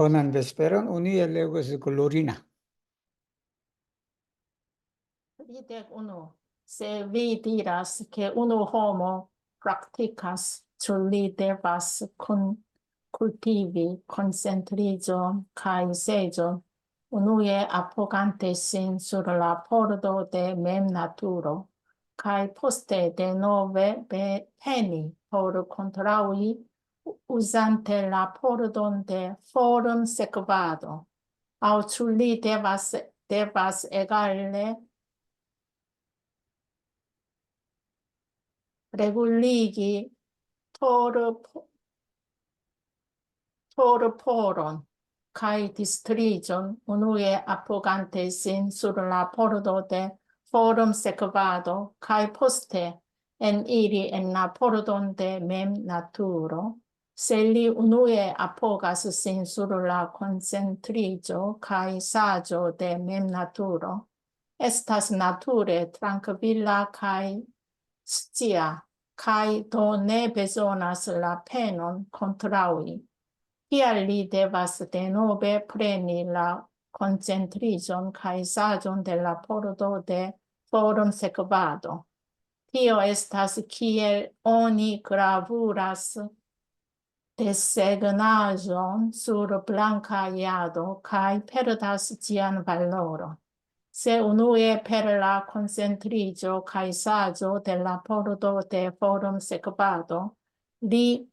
Ponen vesperon unie legos glorina. Tridec uno, se vi diras che uno homo practicas, ciu li devas cultivi concentrigion cae segion, unue appogante sin sur la pordo de mem naturo, cae poste de nove peni por contraui, usante la pordon de forum sequado, au ciu li devas egale reguligi poron cae distrigion unue appogante sin sur la pordo de forum sequado cae poste en iri en la pordon de mem naturo, se li unue appogas sin sur la concentrigio cae sagio de mem naturo, estas nature tranquilla cae scia, cae do ne besonas la penon contraui. Kial li devas denove preni la concentrigion cae sagion de la pordo de forum sequado. Tio estas kiel oni gravuras desegnaĵon sur blanka jado cae perdas ĝian valoron. Se unue per la concentrigio cae sagio de la pordo de forum sequado, li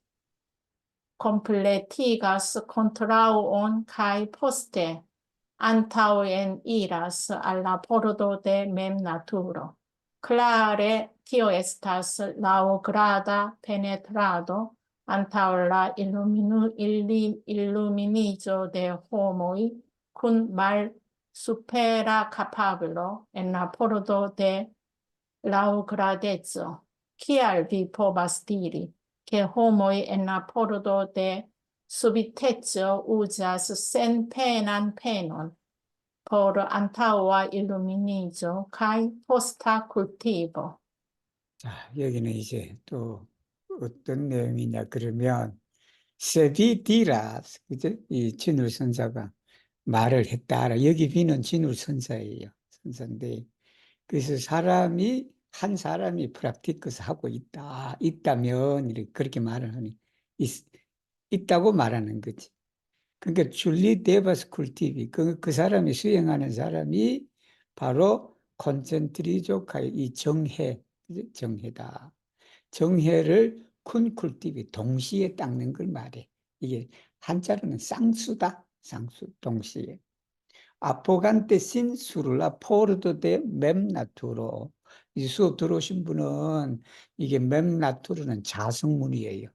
completigas contrauon cae poste antauen iras al la pordo de mem naturo. Clare, tio estas laŭgrada penetrado antau la illuminigio de homoi cun supera capablo en la pordo de laŭgradeco. Kial vi povas diri che homoi en la pordo de subiteco uzas senpenan penon por antaua illuminigio cae posta cultivo? 자, 여기는 이제 또 어떤 내용이냐 그러면 세비디라, 그죠? 이 진울 선사가 말을 했다. 여기 비는 진울 선사예요. 선사인데 그래서 한 사람이 프락티커스 하고 있다면 이렇게 그렇게 말을 하니 있다고 말하는 거지. 그러니까 줄리 데바스 쿨티비 그 사람이 수행하는 사람이 바로 콘센트리조카의 이 정해다. 정해를 큰 쿨티비 동시에 닦는 걸 말해. 이게 한자로는 쌍수다. 쌍수 동시에. 아포간테 신 수르라 포르도 데 mem나투로. 이 수업 들어오신 분은 이게 mem나투르는 자성문이에요.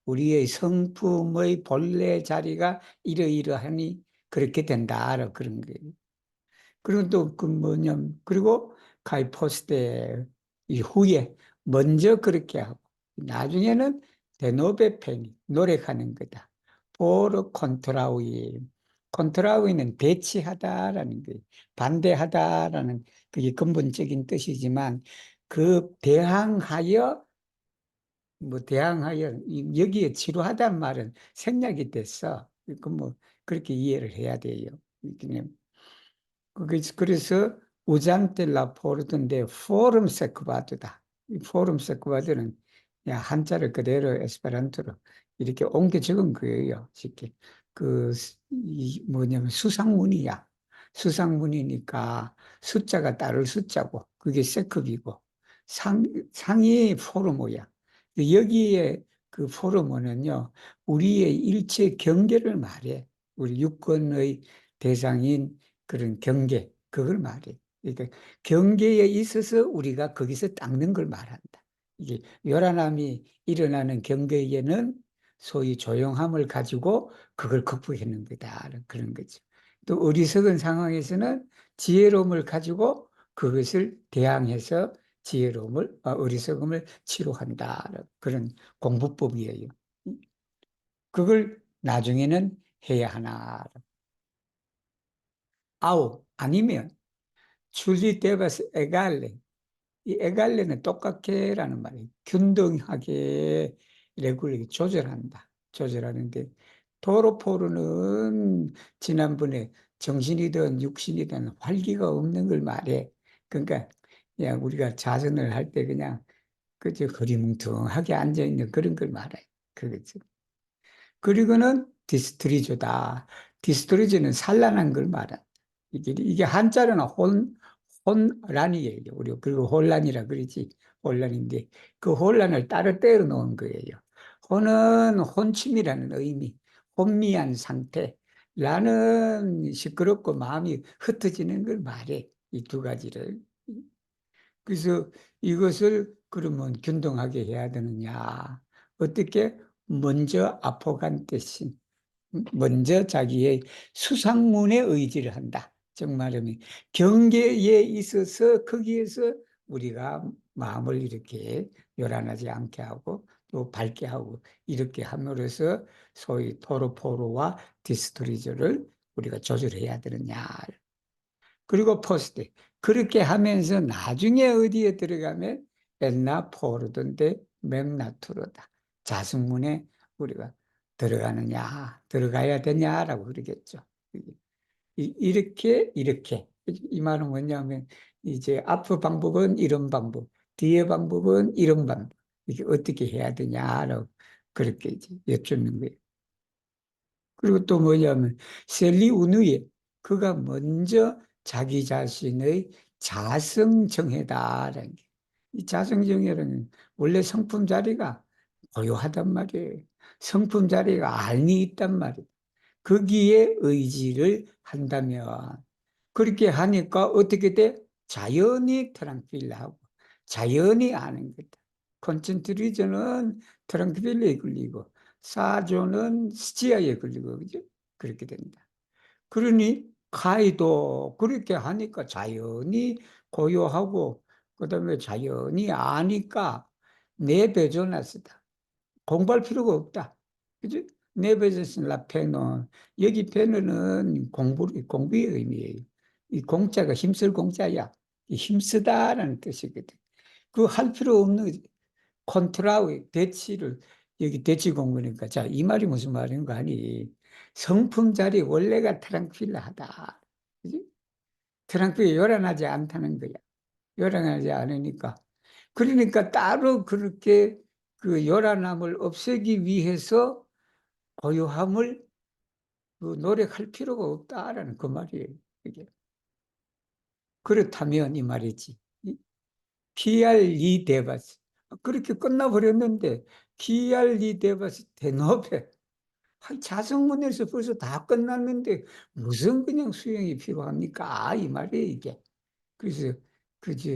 우리의 성품의 본래 자리가 이러이러하니 그렇게 된다. 그런 거예요. 그리고 또 그 뭐냐면, 그리고 가이포스테 이후에 먼저 그렇게 하고, 나중에는 데노베펜이 노력하는 거다. 포르 컨트라우이. 컨트라우이는 배치하다라는 거예요. 반대하다라는 그게 근본적인 뜻이지만, 그 대항하여 여기에 치료하단 말은 생략이 됐어. 그 뭐 그렇게 이해를 해야 돼요. 그냥 그래서 우잔텔라 포르던데 포럼 세크바드다. 이 포럼 세크바드는 한자를 그대로 에스페란토로 이렇게 옮겨 적은 거예요. 쉽게 뭐냐면 수상문이야. 수상문이니까 숫자가 따를 숫자고 그게 세크비고 상이 포르모야. 여기에 그 포르모는요 우리의 일체 경계를 말해. 우리 유권의 대상인 그런 경계, 그걸 말해. 그러니까 경계에 있어서 우리가 거기서 닦는 걸 말한다. 이게 요란함이 일어나는 경계에는 소위 조용함을 가지고 그걸 극복하는 거다. 그런 거죠. 또 어리석은 상황에서는 지혜로움을 가지고 그것을 대항해서 어리석음을 치료한다. 그런 공부법이에요. 그걸 나중에는 해야 하나. 아니면 줄리 데바스 에갈레. 이 에갈레는 똑같게라는 말이에요. 균등하게 레귤레 조절한다. 조절하는데 토로포르는 지난번에 정신이든 육신이든 활기가 없는 걸 말해. 그러니까 그냥 우리가 자선을 할 때 그냥 그저 흐리뭉텅하게 앉아 있는 그런 걸 말해. 그거지. 그리고는 디스트리조다. 디스트리조는 산란한 걸 말한다. 이게 한자로는 혼란이에요. 우리 그리고 혼란이라 그러지. 혼란인데 그 혼란을 따로 떼어 놓은 거예요. 혼은 혼침이라는 의미, 혼미한 상태. 라는 시끄럽고 마음이 흩어지는 걸 말해. 이 두 가지를. 그래서 이것을 그러면 균등하게 해야 되느냐. 어떻게? 먼저 아포간테신. 먼저 자기의 수상문에 의지를 한다. 정말은 경계에 있어서 거기에서 우리가 마음을 이렇게 요란하지 않게 하고 또 밝게 하고 이렇게 함으로써 소위 토로포로와 디스토리저를 우리가 조절해야 되느냐. 그리고 포스트. 그렇게 하면서 나중에 어디에 들어가면 엔나 포르던데 맹나투로다. 자승문에 우리가 들어가느냐, 들어가야 되냐라고 그러겠죠. 이렇게. 이 말은 뭐냐면, 이제 앞의 방법은 이런 방법, 뒤의 방법은 이런 방법. 이게 어떻게 해야 되냐라고 그렇게 이제 여쭙는 거예요. 그리고 또 뭐냐면 셀리 우누이 그가 먼저 자기 자신의 자성정회다라는 게. 이 자성정회는 원래 성품 자리가 고요하단 말이에요. 성품 자리가 안이 있단 말이에요. 거기에 의지를 한다면 그렇게 하니까 어떻게 돼? 자연히 트랑필하고 자연히 아는 거다. 콘센트리저는 트랑필리에 걸리고 사조는 스치아에 걸리고 그죠? 그렇게 된다. 그러니 카이도 그렇게 하니까 자연히 고요하고 그다음에 자연히 아니까 내배조나스다. 공부할 필요가 없다. 그죠? 네베제슨 라페노. 여기 페노는 공부의 의미예요. 이 공자가 힘쓸 공자야. 이 힘쓰다라는 뜻이거든. 그 할 필요 없는 컨트라의 대치를 여기 대치 공부니까 자, 이 말이 무슨 말인가 하니 성품 자리 원래가 트랑필하다. 그지? 트랑필이 요란하지 않다는 거야. 요란하지 않으니까. 그러니까 따로 그렇게 그 요란함을 없애기 위해서 고요함을 그 노력할 필요가 없다라는 그 말이에요. 이게. 그렇다면 이 말이지. PR이 데바스. 그렇게 끝나버렸는데 PR이 데바스 대노베. 자성문에서 벌써 다 끝났는데 무슨 그냥 수행이 필요합니까? 이 말이에요, 이게. 그래서 그저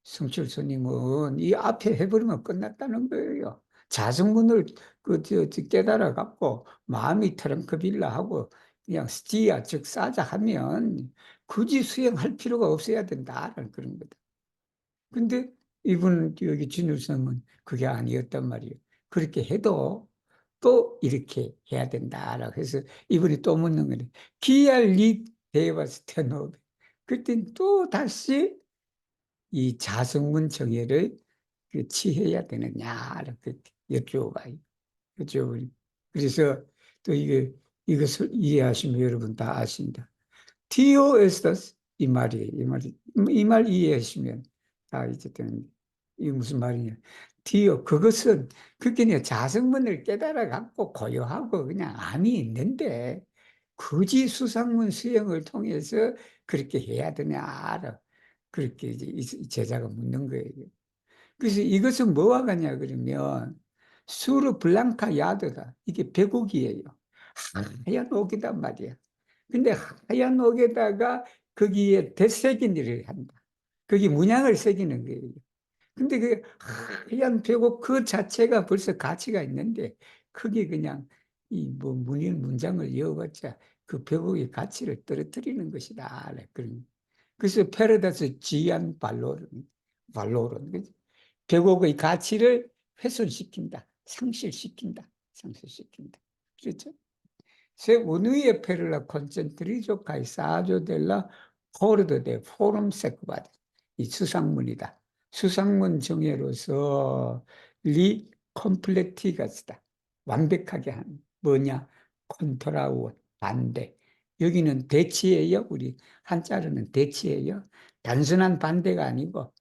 성철 스님은 이 앞에 해버리면 끝났다는 거예요. 자성문을 깨달아 갖고 마음이 트렁크빌라 하고 그냥 스티야 즉 사자 하면 굳이 수행할 필요가 없어야 된다는 그런 거다. 근데 이분 여기 진울성은 그게 아니었단 말이에요. 그렇게 해도 또 이렇게 해야 된다라고 해서 이분이 또 묻는 거네. 기알리 데바스테노. 그때 또 다시 이 자성문 정예를 취해야 되느냐를 여쭤봐요. 여쭤보니. 그래서 또 이것을 이해하시면 여러분 다 아신다. TOS 이 말이에요. 이 말 이해하시면 다 이제 되는 이게 무슨 말이냐. TO 그것은 그게 자성문을 깨달아 갖고 고요하고 그냥 암이 있는데 굳이 수상문 수행을 통해서 그렇게 해야 되냐 그렇게 이제 이 제자가 묻는 거예요. 그래서 이것은 뭐와 같냐 그러면 수르 블랑카 야드다. 이게 백옥이에요. 하얀 옥이단 말이야. 근데 하얀 옥에다가 거기에 대새긴 일을 한다. 거기 문양을 새기는 거예요. 근데 그 하얀 벽옥 그 자체가 벌써 가치가 있는데 그게 그냥 이 뭐 문장을 이어봤자 그 벽옥의 가치를 떨어뜨리는 것이다. 그런. 그래서 페르다스 지안 발로론. 그지? 벽옥의 가치를 훼손시킨다. 상실시킨다. 그렇죠? Se unuie per la concentricio caesaggio della horde de forum sequat. 이 수상문이다. 수상문 정예로서 리 컴플레티가스다. 완벽하게 한 뭐냐? 콘트라원, 반대. 여기는 대치예요. 우리 한자로는 대치예요. 단순한 반대가 아니고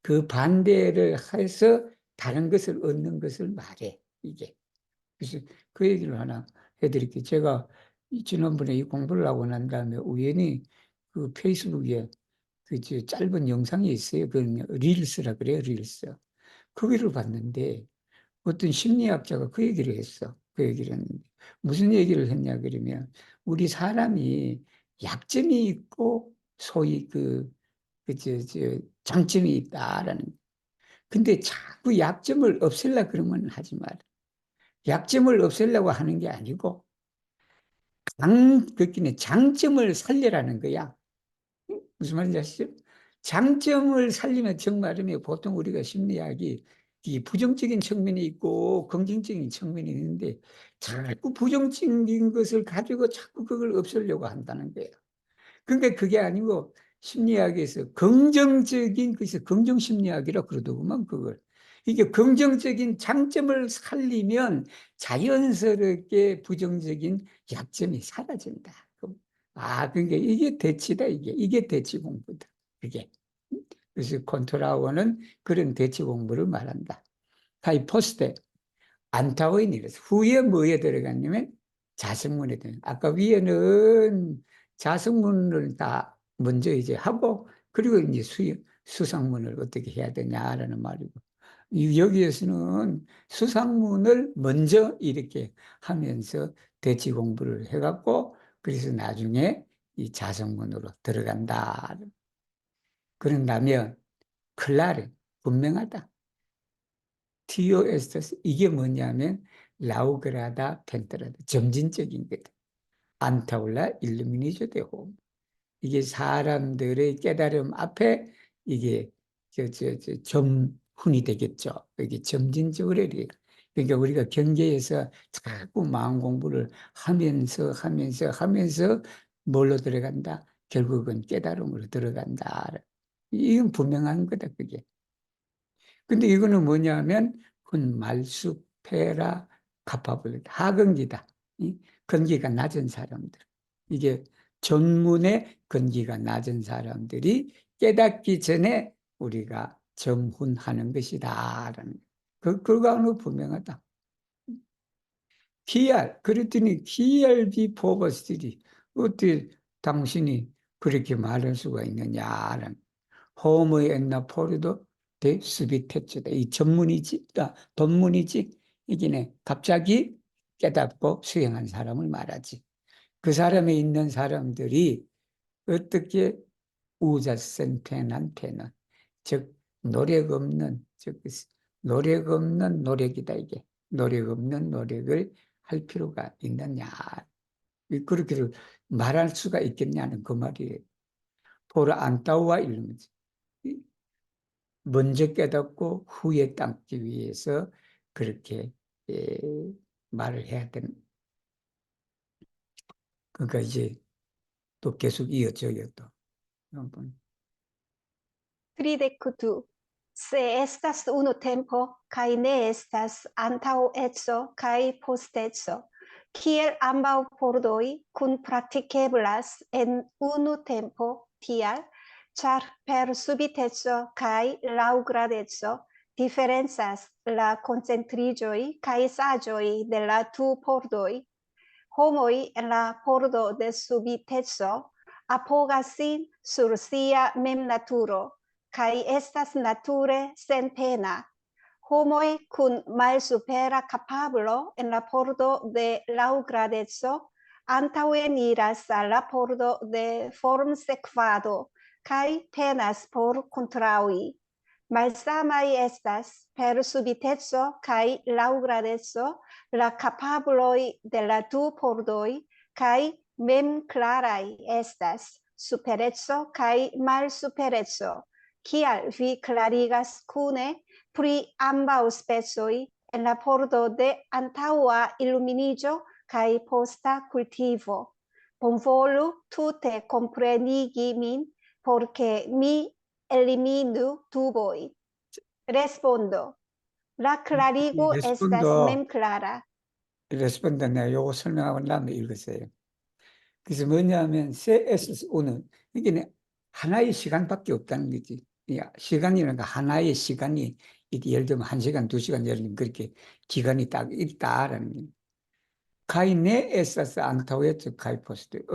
그 반대를 해서 다른 것을 얻는 것을 말해. 이게. 그래서 그 얘기를 하나 해드릴게요. 제가 지난번에 이 공부를 하고 난 다음에 우연히 그 페이스북에 짧은 영상이 있어요. 그 릴스라 그래요. 릴스. 거기를 봤는데 어떤 심리학자가 그 얘기를 했어. 그 얘기를 했는데 무슨 얘기를 했냐 그러면 우리 사람이 약점이 있고 소위 장점이 있다라는. 근데 자꾸 약점을 없애려 그러면 하지 마라. 약점을 없애려고 하는 게 아니고 그기는 장점을 살려라는 거야. 무슨 말인지 아시죠? 장점을 살리면 정말이면 보통 우리가 심리학이 이 부정적인 측면이 있고 긍정적인 측면이 있는데 자꾸 부정적인 것을 가지고 자꾸 그걸 없애려고 한다는 거예요. 그러니까 그게 아니고 심리학에서 긍정적인, 그래서 긍정심리학이라 그러더구만, 그걸. 이게 긍정적인 장점을 살리면 자연스럽게 부정적인 약점이 사라진다. 그러니까 이게 대치다, 이게. 이게 대치 공부다. 그게. 그래서 콘트라워는 그런 대치 공부를 말한다. 하이포스테. 안타워인 이래서 후에 뭐에 들어갔냐면 자성문에 들어. 아까 위에는 자성문을 다 먼저 이제 하고 그리고 이제 수상문을 어떻게 해야 되냐라는 말이고 여기에서는 수상문을 먼저 이렇게 하면서 대치 공부를 해갖고 그래서 나중에 이 자성문으로 들어간다. 그런다면 클라르 분명하다. 티오에스테스 이게 뭐냐면 라우그라다 펜트라다 점진적인 거다. 안타올라 일루미니조 데호 이게 사람들의 깨달음 앞에 이게 점훈이 되겠죠. 이게 점진적으로 이렇게. 그러니까 우리가 경계에서 자꾸 마음 공부를 하면서 뭘로 들어간다? 결국은 깨달음으로 들어간다. 이건 분명한 거다, 그게. 근데 이거는 뭐냐면 말수페라 카파블리다. 하근기다. 근기가 낮은 사람들. 이게 전문의 근기가 낮은 사람들이 깨닫기 전에 우리가 점훈하는 것이다. 라는 그거는 분명하다. 그랬더니 기알비 포버스들이 어떻게 당신이 그렇게 말할 수가 있느냐라는 호모 엔나 포르도 데 수비테츠다. 이 전문이지, 돈문이지. 이게 갑자기 깨닫고 수행한 사람을 말하지. 그 사람에 있는 사람들이 어떻게 우자센 페는 즉 노력 없는 노력 없는 노력이다 이게. 노력 없는 노력을 할 필요가 있느냐. 그렇게 말할 수가 있겠냐는 그 말이에요. 포르 안타우와 이러면서 먼저 깨닫고 후에 담기 위해서 그렇게 예, 말을 해야 되는. 그러니까 이제 또 계속 이어져요 또. 한번. Tridec tu, se estas unu tempo, kai ne estas antau etso kai postetso, kiel ambau pordoi kun practiceblas en unu tempo, tial, char per subitezzo kai laugradezzo differenzas la concentrigioi kai sagioi de la tu pordoi, homoi en la pordo de subitezzo apogasin sur sia mem naturo, kai estas nature sen pena. Homoi kun malsupera capablo en la pordo de laugradezzo antaŭen iras al la pordo de formsekvado kai penas por kontraŭi. Malsamai estas per subitezzo kai laugradezzo la capabloi de la du pordoi kai mem clarai estas superezzo kai malsuperezzo. Kial vi clarigas cune pri ambau specoi en la pordo de antaua illuminigio kai posta cultivo. Bonvolu tute comprenigi min, porque mi eliminu tuboi. Respondo. La clarigo estas respondo. mem clara. 레스폰더 내가 요거 설명하고 나면 읽으세요. 그래서 뭐냐면 CSU는 이게 하나의 시간밖에 없다는 거지. 시간이라는 거 하나의 시간이 이게 예를 들면 1시간, 2시간 예를 들면 그렇게 기간이 딱 있다라는 거예요. 카이네 에사스 안타오에츠 카이포스트.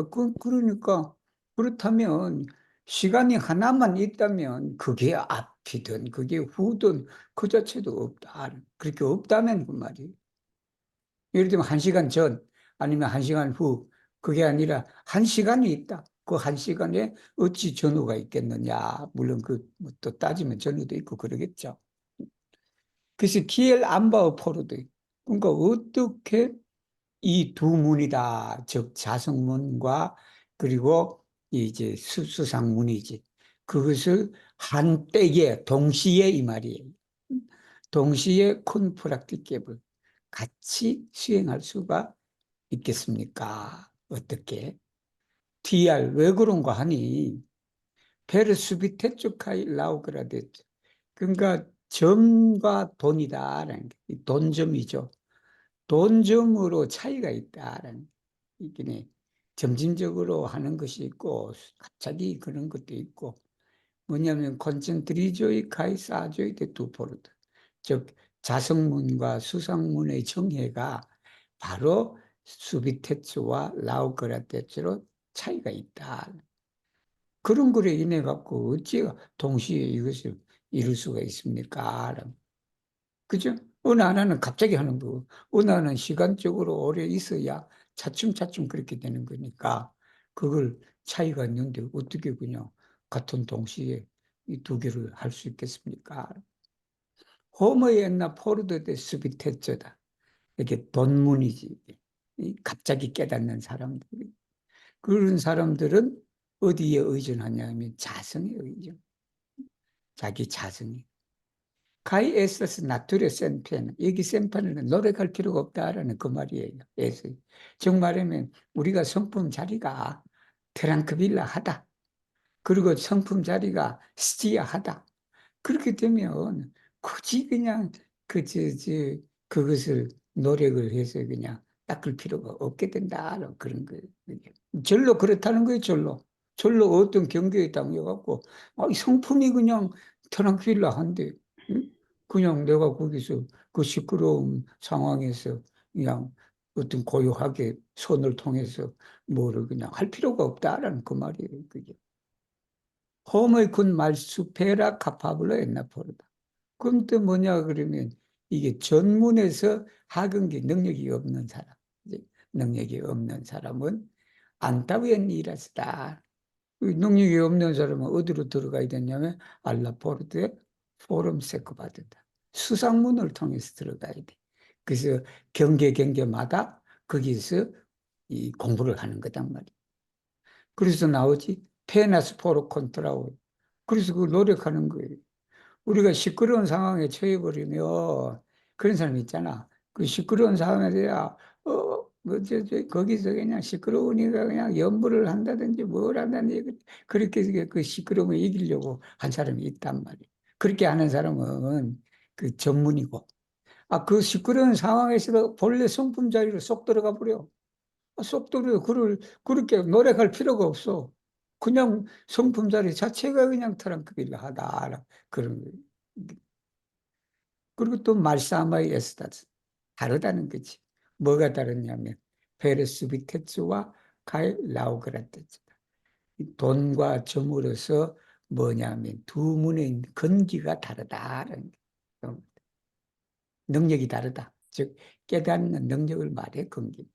그러니까 그렇다면 시간이 하나만 있다면 그게 앞이든 그게 후든 그 자체도 없다. 그렇게 없다면 그 말이에요. 예를 들면 1시간 전 아니면 1시간 후 그게 아니라 1시간이 있다. 그 1시간에 어찌 전후가 있겠느냐. 물론 그또 따지면 전후도 있고 그러겠죠. 그래서 키엘 암바우 포로도 있고. 그러니까 어떻게 이 두 문이다. 즉 자성문과 그리고 이제 수상문이지. 그것을 한때에 동시에 이 말이에요. 동시에 콘프락티케블 같이 수행할 수가 있겠습니까? 어떻게? DR 왜 그런가 하니 페르수비테츠카이 라우그라데트. 그러니까 점과 돈이다라는 게 돈점이죠. 돈점으로 차이가 있다라는 이게 점진적으로 하는 것이 있고 갑자기 그런 것도 있고 뭐냐면 콘센트리조이 카이사조이 데투포르드 즉 자성문과 수상문의 정해가 바로 수비테츠와 라우그라테츠로 차이가 있다. 그런 거에 인해 갖고 어찌 동시에 이것을 이룰 수가 있습니까? 그죠? 어느 하나는 갑자기 하는 거고, 어느 하나는 시간적으로 오래 있어야 차츰차츰 그렇게 되는 거니까, 그걸 차이가 있는데 어떻게 그냥 같은 동시에 이 두 개를 할 수 있겠습니까? 호모의 옛날 포르드 데 수비테쩌다. 이게 돈문이지. 이 갑자기 깨닫는 사람들이. 그런 사람들은 어디에 의존하냐면 자성에 의존. 자기 자성에. 가이 에서스 나투레 센펜 여기 센펜은 노력할 필요가 없다라는 그 말이에요. 에서 정말하면 우리가 성품 자리가 트랑크빌라 하다. 그리고 성품 자리가 스티아 하다. 그렇게 되면 굳이 그냥 그것을 노력을 해서 그냥 닦을 필요가 없게 된다. 그런 거예요. 절로 그렇다는 거예요. 절로 어떤 경계에 당겨갖고 이 성품이 그냥 트랑크빌라 한데 응? 그냥 내가 거기서 그 시끄러운 상황에서 그냥 어떤 고요하게 손을 통해서 뭐를 그냥 할 필요가 없다라는 그 말이에요. 그게. 홈의 군 말수페라 카파블로 엔나포르다. 그럼 또 뭐냐 그러면 이게 전문에서 하근기 능력이 없는 사람, 능력이 없는 사람은 안타위엔 이라스다. 능력이 없는 사람은 어디로 들어가야 되냐면 알라포르트의 포럼 세크 받는다. 수상문을 통해서 들어가야 돼. 그래서 경계마다 거기서 이 공부를 하는 거단 말이야. 그래서 나오지 페나스 포로 콘트라오. 그래서 그걸 노력하는 거예요. 우리가 시끄러운 상황에 처해버리면 그런 사람 있잖아. 그 시끄러운 상황에서야 거기서 그냥 시끄러우니까 그냥 연부를 한다든지 뭘 한다든지 그렇게 그 시끄러움을 이기려고 한 사람이 있단 말이야. 그렇게 하는 사람은 그 전문이고 그 시끄러운 상황에서도 본래 성품 자리로 쏙 들어가 버려. 쏙 들어 그렇게 노력할 필요가 없어. 그냥 성품 자리 자체가 그냥 트랑크빌라 하다 그런 거예요. 그리고 또 말사마이 에스타스 다르다는 거지. 뭐가 다르냐면 페르수비테츠와 카이 라우그라테츠. 돈과 점으로서 뭐냐면 두 문의 건기가 다르다는 거예요. 능력이 다르다. 즉 깨닫는 능력을 말해 건기.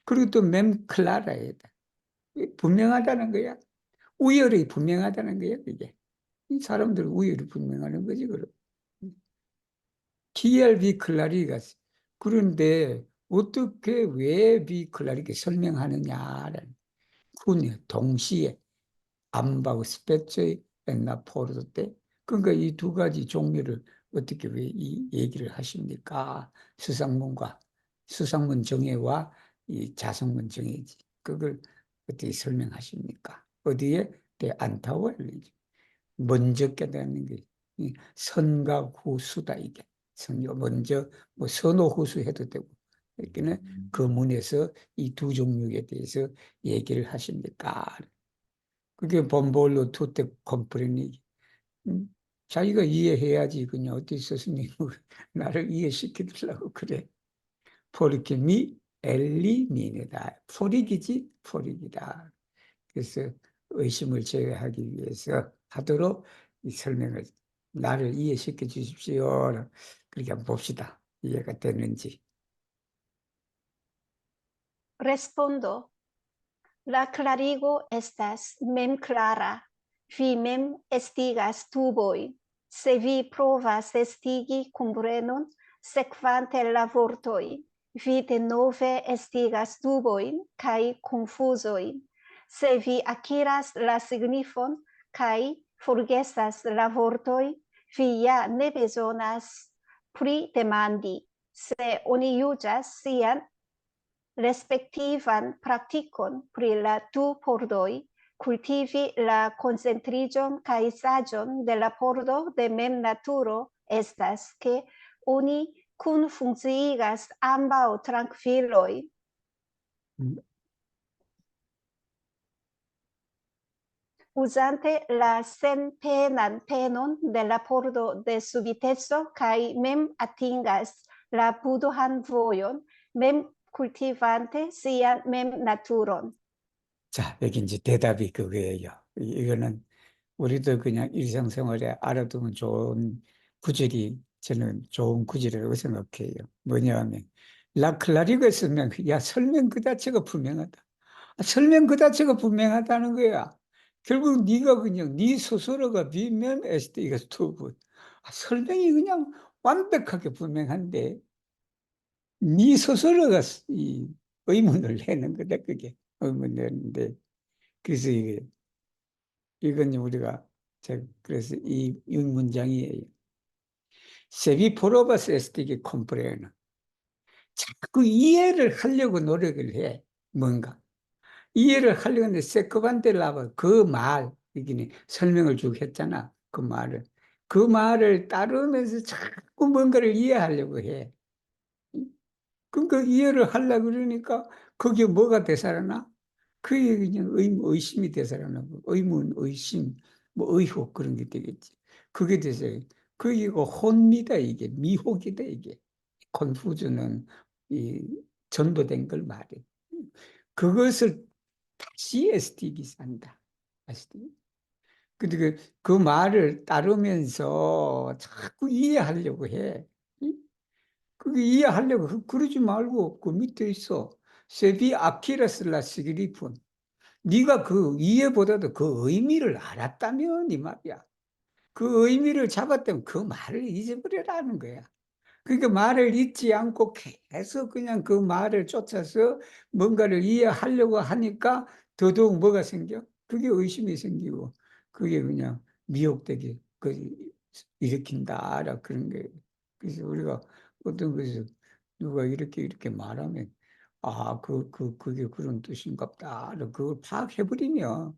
그리고 또 mem클라라에다 분명하다는 거야. 우열이 분명하다는 거야. 이게 이 사람들 우열이 분명하는 거지. 그럼. TLB 클라리가 그런데 어떻게 왜 비클라리게 설명하느냐라는 군요 동시에 암바우 스페츠의 엔나 포르도 때 그러니까 이 두 가지 종류를 어떻게 왜 이 얘기를 하십니까? 수상문 정예와 이 자성문 정예지 그걸 어떻게 설명하십니까? 어디에 대 안타워 엘리지 먼저 깨닫는 게 선과 후수다 이게 선거 먼저 뭐 선호 후수 해도 되고 그러니까 그 문에서 이 두 종류에 대해서 얘기를 하십니까? 그게 본볼로 투테 컴프레니. 자기가 이해해야지 그냥 어디 스님을 나를 이해시키려고 그래. 포르케 미 엘리미네다. 포릭이지 포릭이다. 그래서 의심을 제외하기 위해서 하도록 이 설명을 나를 이해시켜 주십시오. 그렇게 한번 봅시다. 이해가 됐는지. Respondo, la clarigo estas mem clara, vi mem estigas tuboi, se vi provas estigi cumbrenon, sequante la vortoi, vi de nove estigas tuboin, cae confusoin, se vi acquiras la signifon, cae forgesas la vortoi, vi ja ne besonas pri demandi, se oni iugas sian respectivan practicon pri la du pordoi, cultivi la concentrigion cae sagion de la pordo de mem naturo estas che oni cun funcciigas ambau tranquilloi, usante la senpenan penon de la pordo de subitezo cae mem atingas la budohan voion, mem cultivante sian mem naturon. 자, 여기 이제 대답이 그거예요. 이거는 우리도 그냥 일상생활에 알아두면 좋은 구절이 저는 좋은 구절이라고 생각해요. 뭐냐면 라클라리가 쓰면 야 설명 그 자체가 분명하다. 설명 그 자체가 분명하다는 거야. 결국 네가 그냥 네 스스로가 비면 SD가 스토브. 설명이 그냥 완벽하게 분명한데 네 스스로가 이 의문을 내는 거다 그게 의문 내는데 그래서 이건 우리가 그래서 이 문장이에요. 세비 포로바스 에스티기 콤프레는 자꾸 이해를 하려고 노력을 해. 뭔가 이해를 하려고 하는데 세크반데라바 그 말, 이게 설명을 쭉 했잖아. 그 말을 따르면서 자꾸 뭔가를 이해하려고 해. 그러니까 이해를 하려고 그러니까 그게 뭐가 되살아나? 그게 그냥 의심이 되살아나고 의문, 의심, 뭐 의혹 그런 게 되겠지. 그게 돼서 그게 혼미다 이게 미혹이다 이게. 컨푸즈는 이 전도된 걸 말해. 그것을 다시 SD기 산다. 아시죠? 근데 그 말을 따르면서 자꾸 이해하려고 해. 그게 이해하려고 그러지 말고 그 밑에 있어. 세비 아키라슬라 시그리푼. 네가 그 이해보다도 그 의미를 알았다면 이 말이야. 그 의미를 잡았다면 그 말을 잊어버리라는 거야. 그러니까 말을 잊지 않고 계속 그냥 그 말을 쫓아서 뭔가를 이해하려고 하니까 더더욱 뭐가 생겨? 그게 의심이 생기고 그게 그냥 미혹되게 일으킨다 그런 거예요. 그래서 우리가 어떤 것을 누가 이렇게 말하면 그게 그런 뜻인가 보다. 그걸 파악해버리면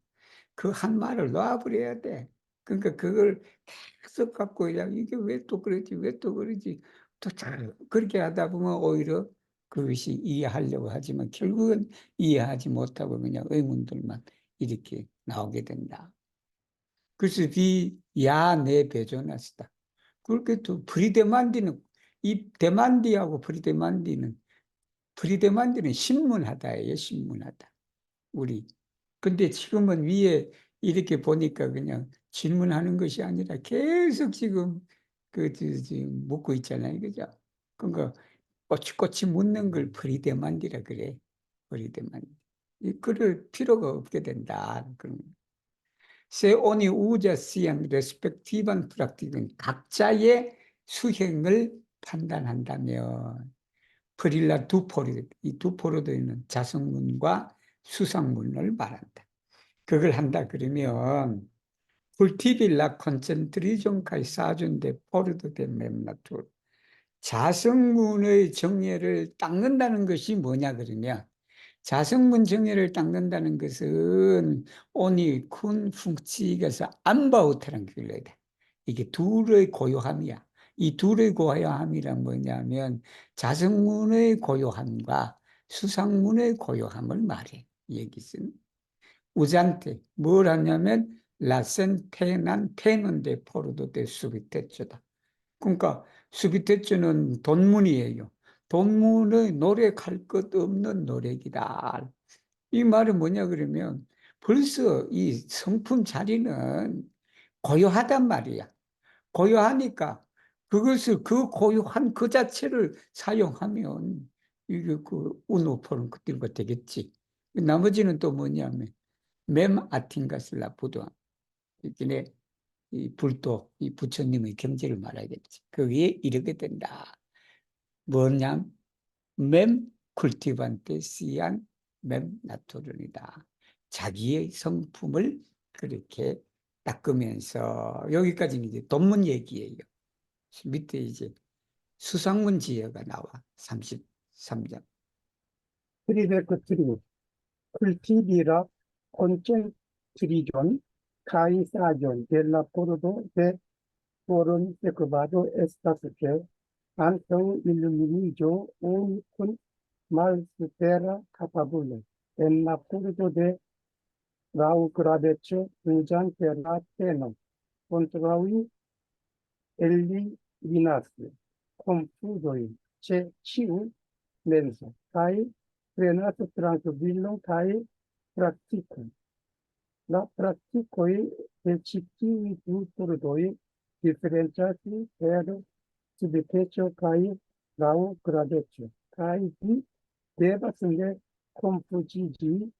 그 한 말을 놔버려야 돼. 그러니까 그걸 계속 갖고 그냥 이게 왜 또 그러지, 왜 또 그러지, 또 잘 그렇게 하다 보면 오히려 그것이 이해하려고 하지만 결국은 이해하지 못하고 그냥 의문들만 이렇게 나오게 된다. 그래서 야내 배조나스다. 그렇게 또 프리데만디는 이 데만디하고 프리데만디는 신문하다예요, 신문하다. 우리. 근데 지금은 위에 이렇게 보니까 그냥 질문하는 것이 아니라 계속 지금 지금 묻고 있잖아요. 그죠? 그러니까 꼬치꼬치 묻는 걸 프리데만디라 그래. 프리데만디. 그럴 필요가 없게 된다. 그런. Se ogni usa sian respectivan practic은 각자의 수행을 판단한다면 프릴라 두포르, 이 두포르도에는 자성문과 수상문을 말한다. 그걸 한다 그러면 cultivi concentrigion cae sagion de porto de mem natura. 자성문의 정예를 닦는다는 것이 뭐냐 그러면 자성문 정예를 닦는다는 것은 오니 큰 funk치가서 안바우트란 길러야 돼. 이게 둘의 고요함이야. 이 둘의 고요함이란 뭐냐면 자성문의 고요함과 수상문의 고요함을 말해. 이 얘기는 우잔테 뭘 하냐면 라센 테난 테는데 포르도 데 수비테츠다. 그러니까 수비테츠는 돈문이에요. 돈문의 노력할 것 없는 노력이다. 이 말은 뭐냐 그러면 벌써 이 성품 자리는 고요하단 말이야. 고요하니까 그것을 그 고요한 그 자체를 사용하면 이게 그 우노포는 그들과 되겠지. 나머지는 또 뭐냐면 맴 아틴가슬라 부도함. 이게 이 불도 이 부처님의 경지를 말하겠지. 거기에 이르게 된다. 뭐냐? 맴 쿨티반테 시안 맴 나토론이다. 자기의 성품을 그렇게 닦으면서 여기까지는 이제 돈문 얘기예요. 밑에 이제 수상문 지혜가 나와 33장. Triveco cultivira concentrigion kai sagion della porto de forum secubado estas que anton illuminigio unicum mal supera capabule en la porto de rau gradece usan per la teno contraui elli vinasque confudoi ce ciu mensa kai prenato tranquillum kai practicum. La practicoi recitivi purdoi differentiati per subitecio kai lau gradecio, kai di devas ne confugigi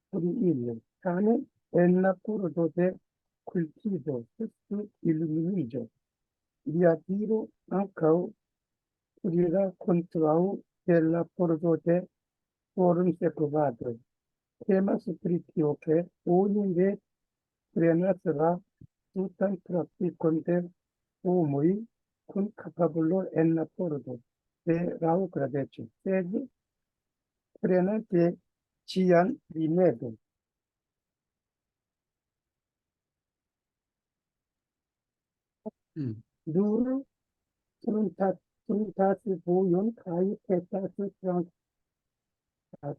pri ille, cane en la purdo de cultivo sustu illuminigio. Via diro ancau purira contrau de la purdo de forum secubado. Temas pri tio che oni ne prenas la tutan praktikon de homoj kun kapablo en la pordo de rau gradeco, sed prenante ĉian rimedon. Dur truntas vojon kaj petas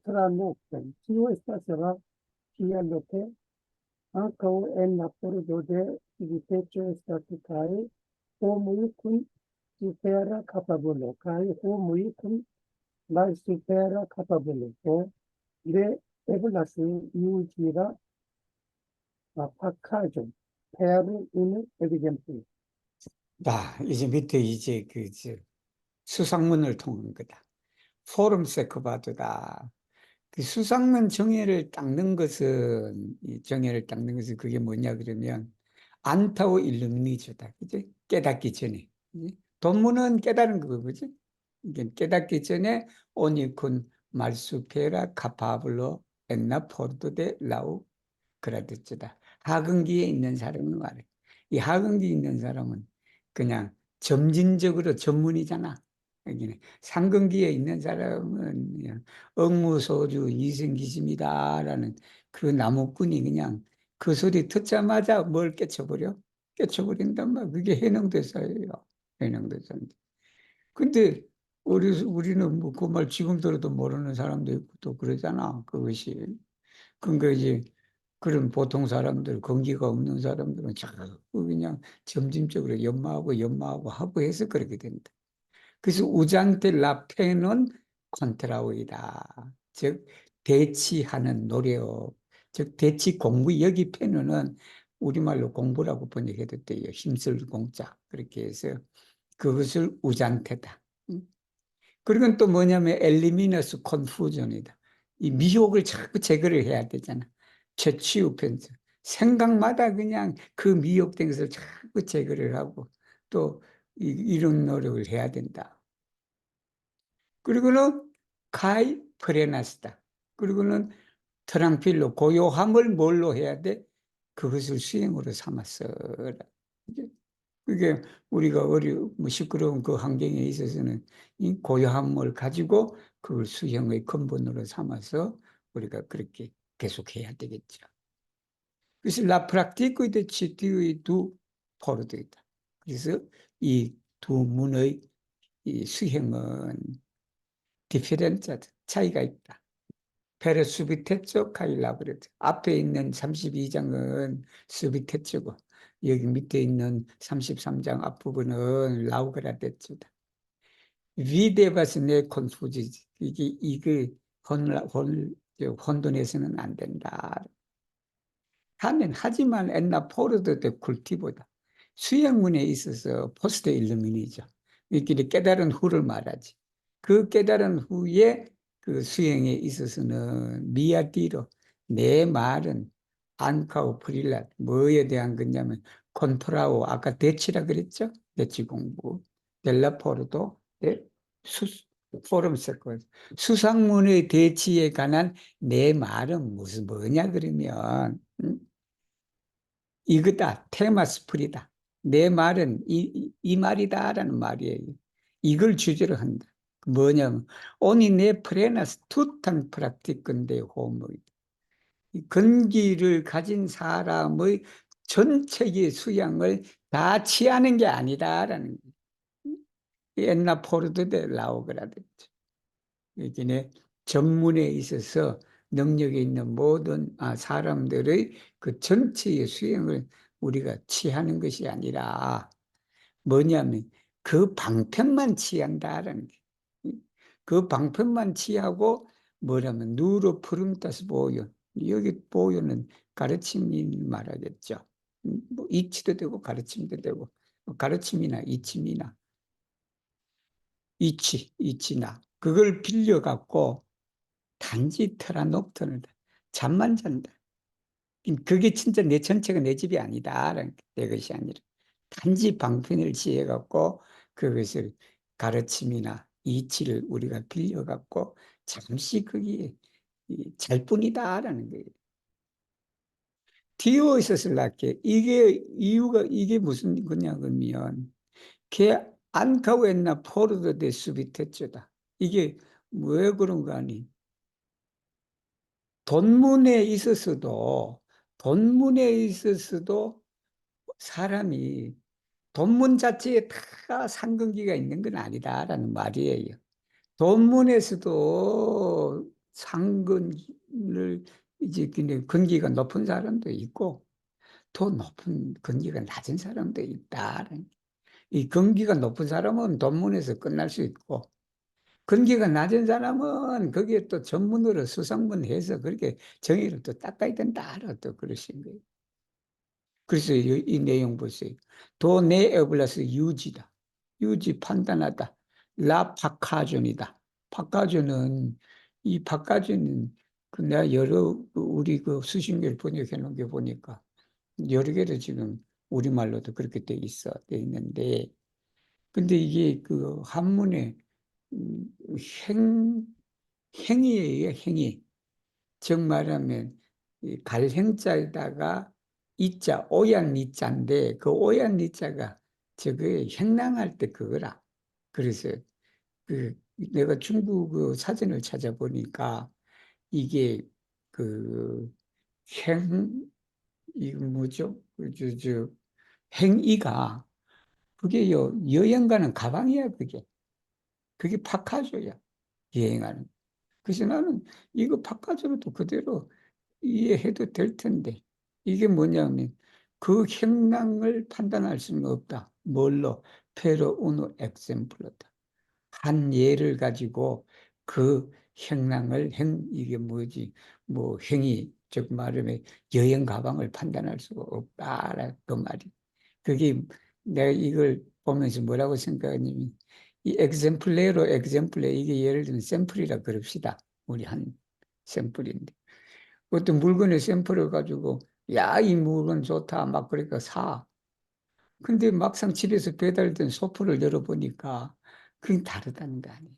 tra nokton. Tio estas la kia loke ankaŭ en la pordo de civiteco estas kaj homoj kun supera capabolo, kaj homoj kun malsupera capabolo. De eblas uzi la packaĵon per unu ekzemplo. 자, 이제 밑에 이제 수상문을 통한 거다. 포럼 세크바드다. 그 수상문 정의를 닦는 것은, 이 정의를 닦는 것은 그게 뭐냐 그러면 안타오 일lum니조다. 그지? 깨닫기 전에. 그지? 돈문은 깨달은 거 그지? 이게 깨닫기 전에 오니쿤 말수페라 카파블로 엔나 포르도데 라우 그라드츠다. 하근기에 있는 사람은 말해. 이 하근기에 있는 사람은 그냥 점진적으로 전문이잖아. 여기는 상근기에 있는 사람은 그냥 억무소주 이승기심이다라는 그 나무꾼이 그냥 그 소리 듣자마자 뭘 깨쳐버려? 깨쳐버린단 말. 그게 해능대사예요. 해능대사인데. 근데 우리는 뭐 그 말 지금 들어도 모르는 사람도 있고 또 그러잖아. 그것이. 그러니까 이제 그런 보통 사람들, 건기가 없는 사람들은 자꾸 그냥 점진적으로 연마하고 하고 해서 그렇게 된다. 그래서 우잔테 라페는 컨트라오이다. 즉, 대치하는 노력. 즉, 대치 공부, 여기 페는 우리말로 공부라고 번역해도 돼요. 힘쓸 공짜. 그렇게 해서 그것을 우잔테다. 그리고 또 뭐냐면 엘리미너스 컨푸전이다. 이 미혹을 자꾸 제거를 해야 되잖아. 최치우 편서. 생각마다 그냥 그 미혹된 것을 자꾸 제거를 하고 또 이런 노력을 해야 된다. 그리고는 카이 프레나스다. 그리고는 트랑필로 고요함을 뭘로 해야 돼? 그것을 수행으로 삼았어라. 그게 우리가 뭐 시끄러운 그 환경에 있어서는 이 고요함을 가지고 그걸 수행의 근본으로 삼아서 우리가 그렇게 계속해야 되겠죠. 그래서 라 프락티코 데 치티의 두 포르도이다. 그래서 이 두 문의 이 수형은 디페렌트 차이가 있다. 페르 수비테초 카일라브레트. 앞에 있는 32장은 수비테초고 여기 밑에 있는 33장 앞부분은 라우그라데초다. 위데바스네 콘푸지. 이게 혼돈해서는 안 된다. 하지만 엔나 포르드 데 쿨티보다 수양문에 있어서 포스트 일루민이죠. 이렇게 깨달은 후를 말하지. 그 깨달은 후에 그 수행에 있어서는 미아디로 내 말은 안카오 프릴라 뭐에 대한 거냐면 콘프라오 아까 대치라 그랬죠? 대치 공부 델라포르도 수 포럼 세코 수상문의 대치에 관한 내 말은 무슨 뭐냐 그러면 이거다. 테마스풀이다. 내 말은 이 말이다라는 말이에요. 이걸 주제로 한다. 뭐냐면 오니 네 프레나스 투탄 프락티건데 호모. 근기를 가진 사람의 전체의 수양을 다 취하는 게 아니다라는 거예요. 옛날 포르드데 라오그라든지. 이게 전문에 있어서 능력이 있는 모든 사람들의 그 전체의 수행을 우리가 취하는 것이 아니라 뭐냐면 그 방편만 취한다라는 게. 그 방편만 취하고 뭐냐면 누로 푸름따스 보요. 여기 보요는 가르침이 말하겠죠. 뭐 이치도 되고 가르침도 되고 가르침이나 이침이나 이치나 그걸 빌려갖고 단지 틀어놓고는 잠만 잔다. 그게 진짜 내 전체가 내 집이 아니다라는 내 것이 아니라 단지 방편을 취해갖고 그것을 가르침이나 이치를 우리가 빌려갖고 잠시 그게 잘 뿐이다라는 거예요. 디오이서슬라케 이게 이유가 이게 무슨 거냐 그러면 걔 안카우엔나 포르드 데 수비테츠다. 이게 왜 그런가 하니 돈문에 있어서도 사람이 돈문 자체에 다 상근기가 있는 건 아니다라는 말이에요. 돈문에서도 상근을 이제 근기가 높은 사람도 있고 더 높은 근기가 낮은 사람도 있다. 이 근기가 높은 사람은 돈문에서 끝날 수 있고 근기가 낮은 사람은 거기에 또 전문으로 수상문 해서 그렇게 정의를 또 닦아야 된다. 또 그러신 거예요. 그래서 이 내용 보세요. 도네 에블라스 유지다. 유지 판단하다. 라 파카존이다. 파카존은 이 파카존은 그 내가 여러 우리 그 수신계를 번역해 놓은 게 보니까 여러 개로 지금 우리말로도 그렇게 돼 있는데 근데 이게 그 한문에 음, 행 행위예요, 행위. 즉 말하면 이 갈행자에다가 이자, 오얀 이자인데 그 오얀 이자가 저거 행랑할 때 그거라. 그래서 그 내가 중국 그 사전을 찾아보니까 이게 그 이거 뭐죠? 행위가 그게 여행 가는 가방이야, 그게. 그게 파카조야, 여행하는. 그래서 나는 이거 바깥으로도 그대로 이해해도 될 텐데 이게 뭐냐면 그 행랑을 판단할 수는 없다. 뭘로? 페로 우노 엑셈플러다. 한 예를 가지고 그 행랑을 이게 뭐지? 뭐 행위 즉 말하면 여행 가방을 판단할 수가 없다. 그 말이. 그게 내가 이걸 보면서 뭐라고 생각하냐면 이 엑sem플레 이게 예를 들면 샘플이라 그럽시다. 우리 한 샘플인데 어떤 물건의 샘플을 가지고 야, 이 물건 좋다 막 그러니까 사. 근데 막상 집에서 배달된 소포를 열어보니까 그게 다르다는 거 아니야.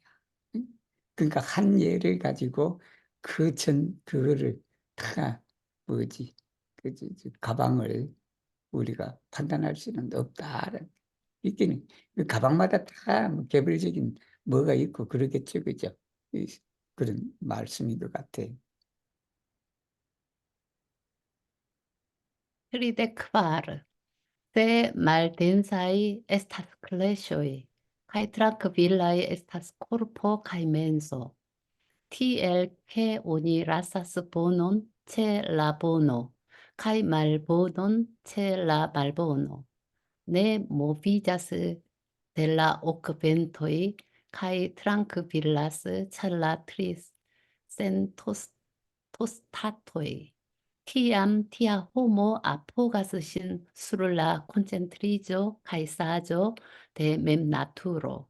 응? 그러니까 한 예를 가지고 그거를 다 뭐지 가방을 우리가 판단할 수는 없다. 있기는 그 가방마다 다뭐 개별적인 뭐가 있고 그러겠죠, 그죠? 그런 말씀인 것 같아요. 트리데크바르. Se maldensai estas kleshoj, kaj trankvilaj estas korpo kaj menso. Tiel ke oni lasas bonon ĉe la bono, kaj malbonon ĉe la malbono. Ne moviĝas de la okventoj kaj trankvilas ĉe la tostatoj. Kiam tia homo apogas sin sur la koncentriĝo kaj saĝo de memnaturo,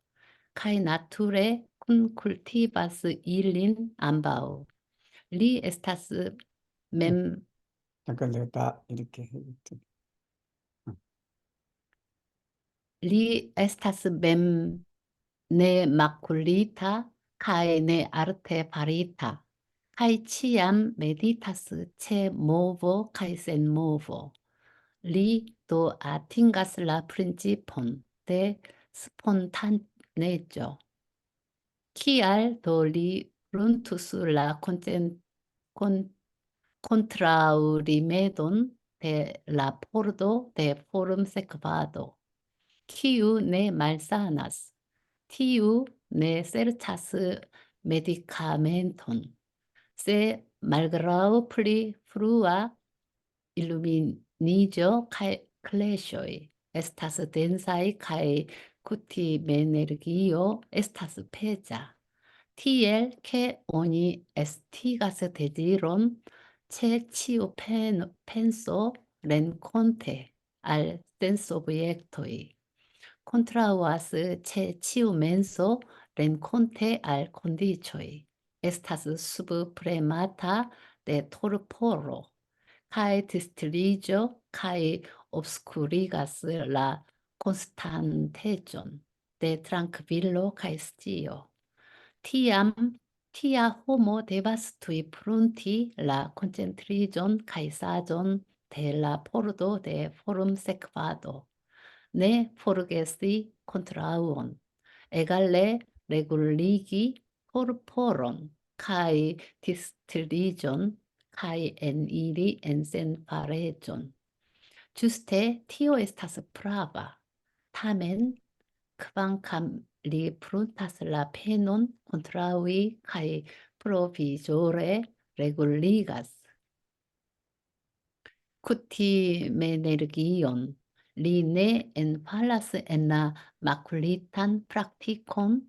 kaj nature kunkultivas ilin ambaŭ. Li estas mem 잠깐 내가 다 이렇게 해볼게. li estas mem ne makulita kaj ne artefarita, kaj ĉiam meditas ĉe movo kaj senmovo. Li do atingas la principon de spontaneco. Kial do li pruntus la kontraŭrimedon de la pordo de formsekvado? Kiu ne malsanas, tiu ne serĉas medikamenton. Se malgraŭ pli frua iluminiĝo kaj kleŝoj estas densaj kaj kutimenergio estas peza, tiel ke oni estigas deziron ĉe ĉiu penso renkonte al sensobjektoj. Kontraŭas ĉe ĉiu menso renkonte al kondiĉoj. Estas subpremata de torporo, kaj distriĝo kaj obskurigas la konstanteĝon de trankvilo kaj scio. Tiam tia homo devas tuj prunti la koncentriĝon kaj saĝon de la pordo de formsekvado. Ne forgesi kontraŭon, egale reguligi korporon kaj distriĝon kaj eniri en senfareĝon. Ĝuste tio estas prava. Tamen, kvankam li pruntas la penon kontraŭi kaj provizore reguligas kutimenergion, li ne enfalas en la makulitan praktikon.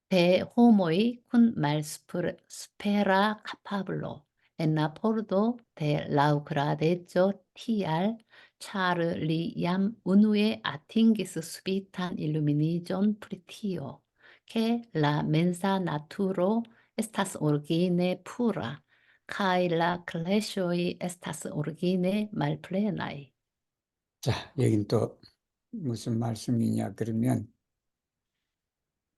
De homoj kun malsupera kapablo en la pordo de laŭgradeco tial, ĉar li jam unue atingis subitan iluminiĝon pri tio, ke la mensa naturo estas origine pura, kaj la kleŝoj estas origine malplenaj. 자, 여긴 또 무슨 말씀이냐 그러면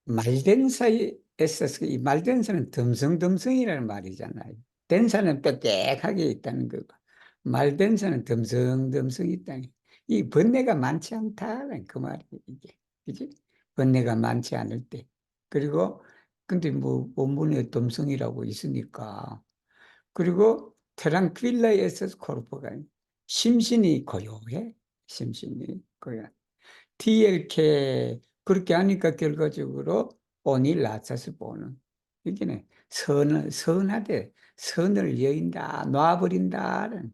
말된사에 있어서 이 말된사는 듬성듬성이라는 말이잖아요. 된사는 빽빽하게 있다는 거고 말된사는 듬성듬성이 있다는 이 번뇌가 많지 않다는 그 말이에요. 이게 그지? 번뇌가 많지 않을 때. 그리고 근데 뭐 원문에 듬성이라고 있으니까 그리고 트랑퀼라에서 코르포가 심신이 고요해. 심신이 고요. TLK 그렇게 하니까 결과적으로 오니 라차스 보는 이게 선하되 선을 여인다 놔버린다는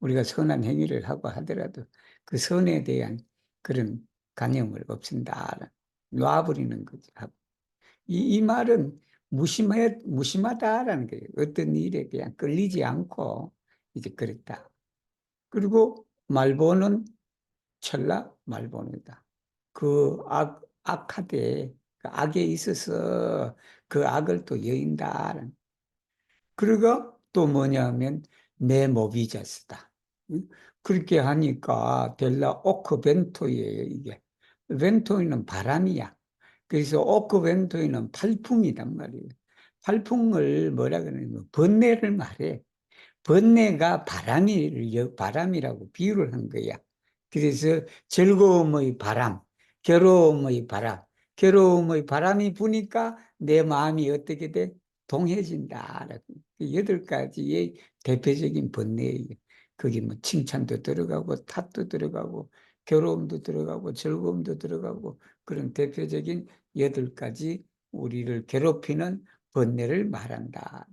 우리가 선한 행위를 하고 하더라도 그 선에 대한 그런 관념을 없앤다 놔버리는 거죠. 이 말은 무심하다라는 거예요. 어떤 일에 그냥 끌리지 않고 이제 그랬다. 그리고 말보는 철라 말보는다. 그 악하되 그 악에 있어서 그 악을 또 여인다. 그리고 또 뭐냐면 내 모비자스다. 그렇게 하니까 델라 오크 벤토예요. 이게 벤토이는 바람이야. 그래서 오크 벤토이는 팔풍이란 말이에요. 팔풍을 뭐라 그러냐면 번뇌를 말해. 번뇌가 바람이라고 비유를 한 거야. 그래서 즐거움의 바람, 괴로움의 바람, 괴로움의 바람이 부니까 내 마음이 어떻게 돼? 동해진다. 그 8가지의 대표적인 번뇌예요. 거기 뭐 칭찬도 들어가고 탓도 들어가고 괴로움도 들어가고 즐거움도 들어가고 그런 대표적인 8가지 우리를 괴롭히는 번뇌를 말한다.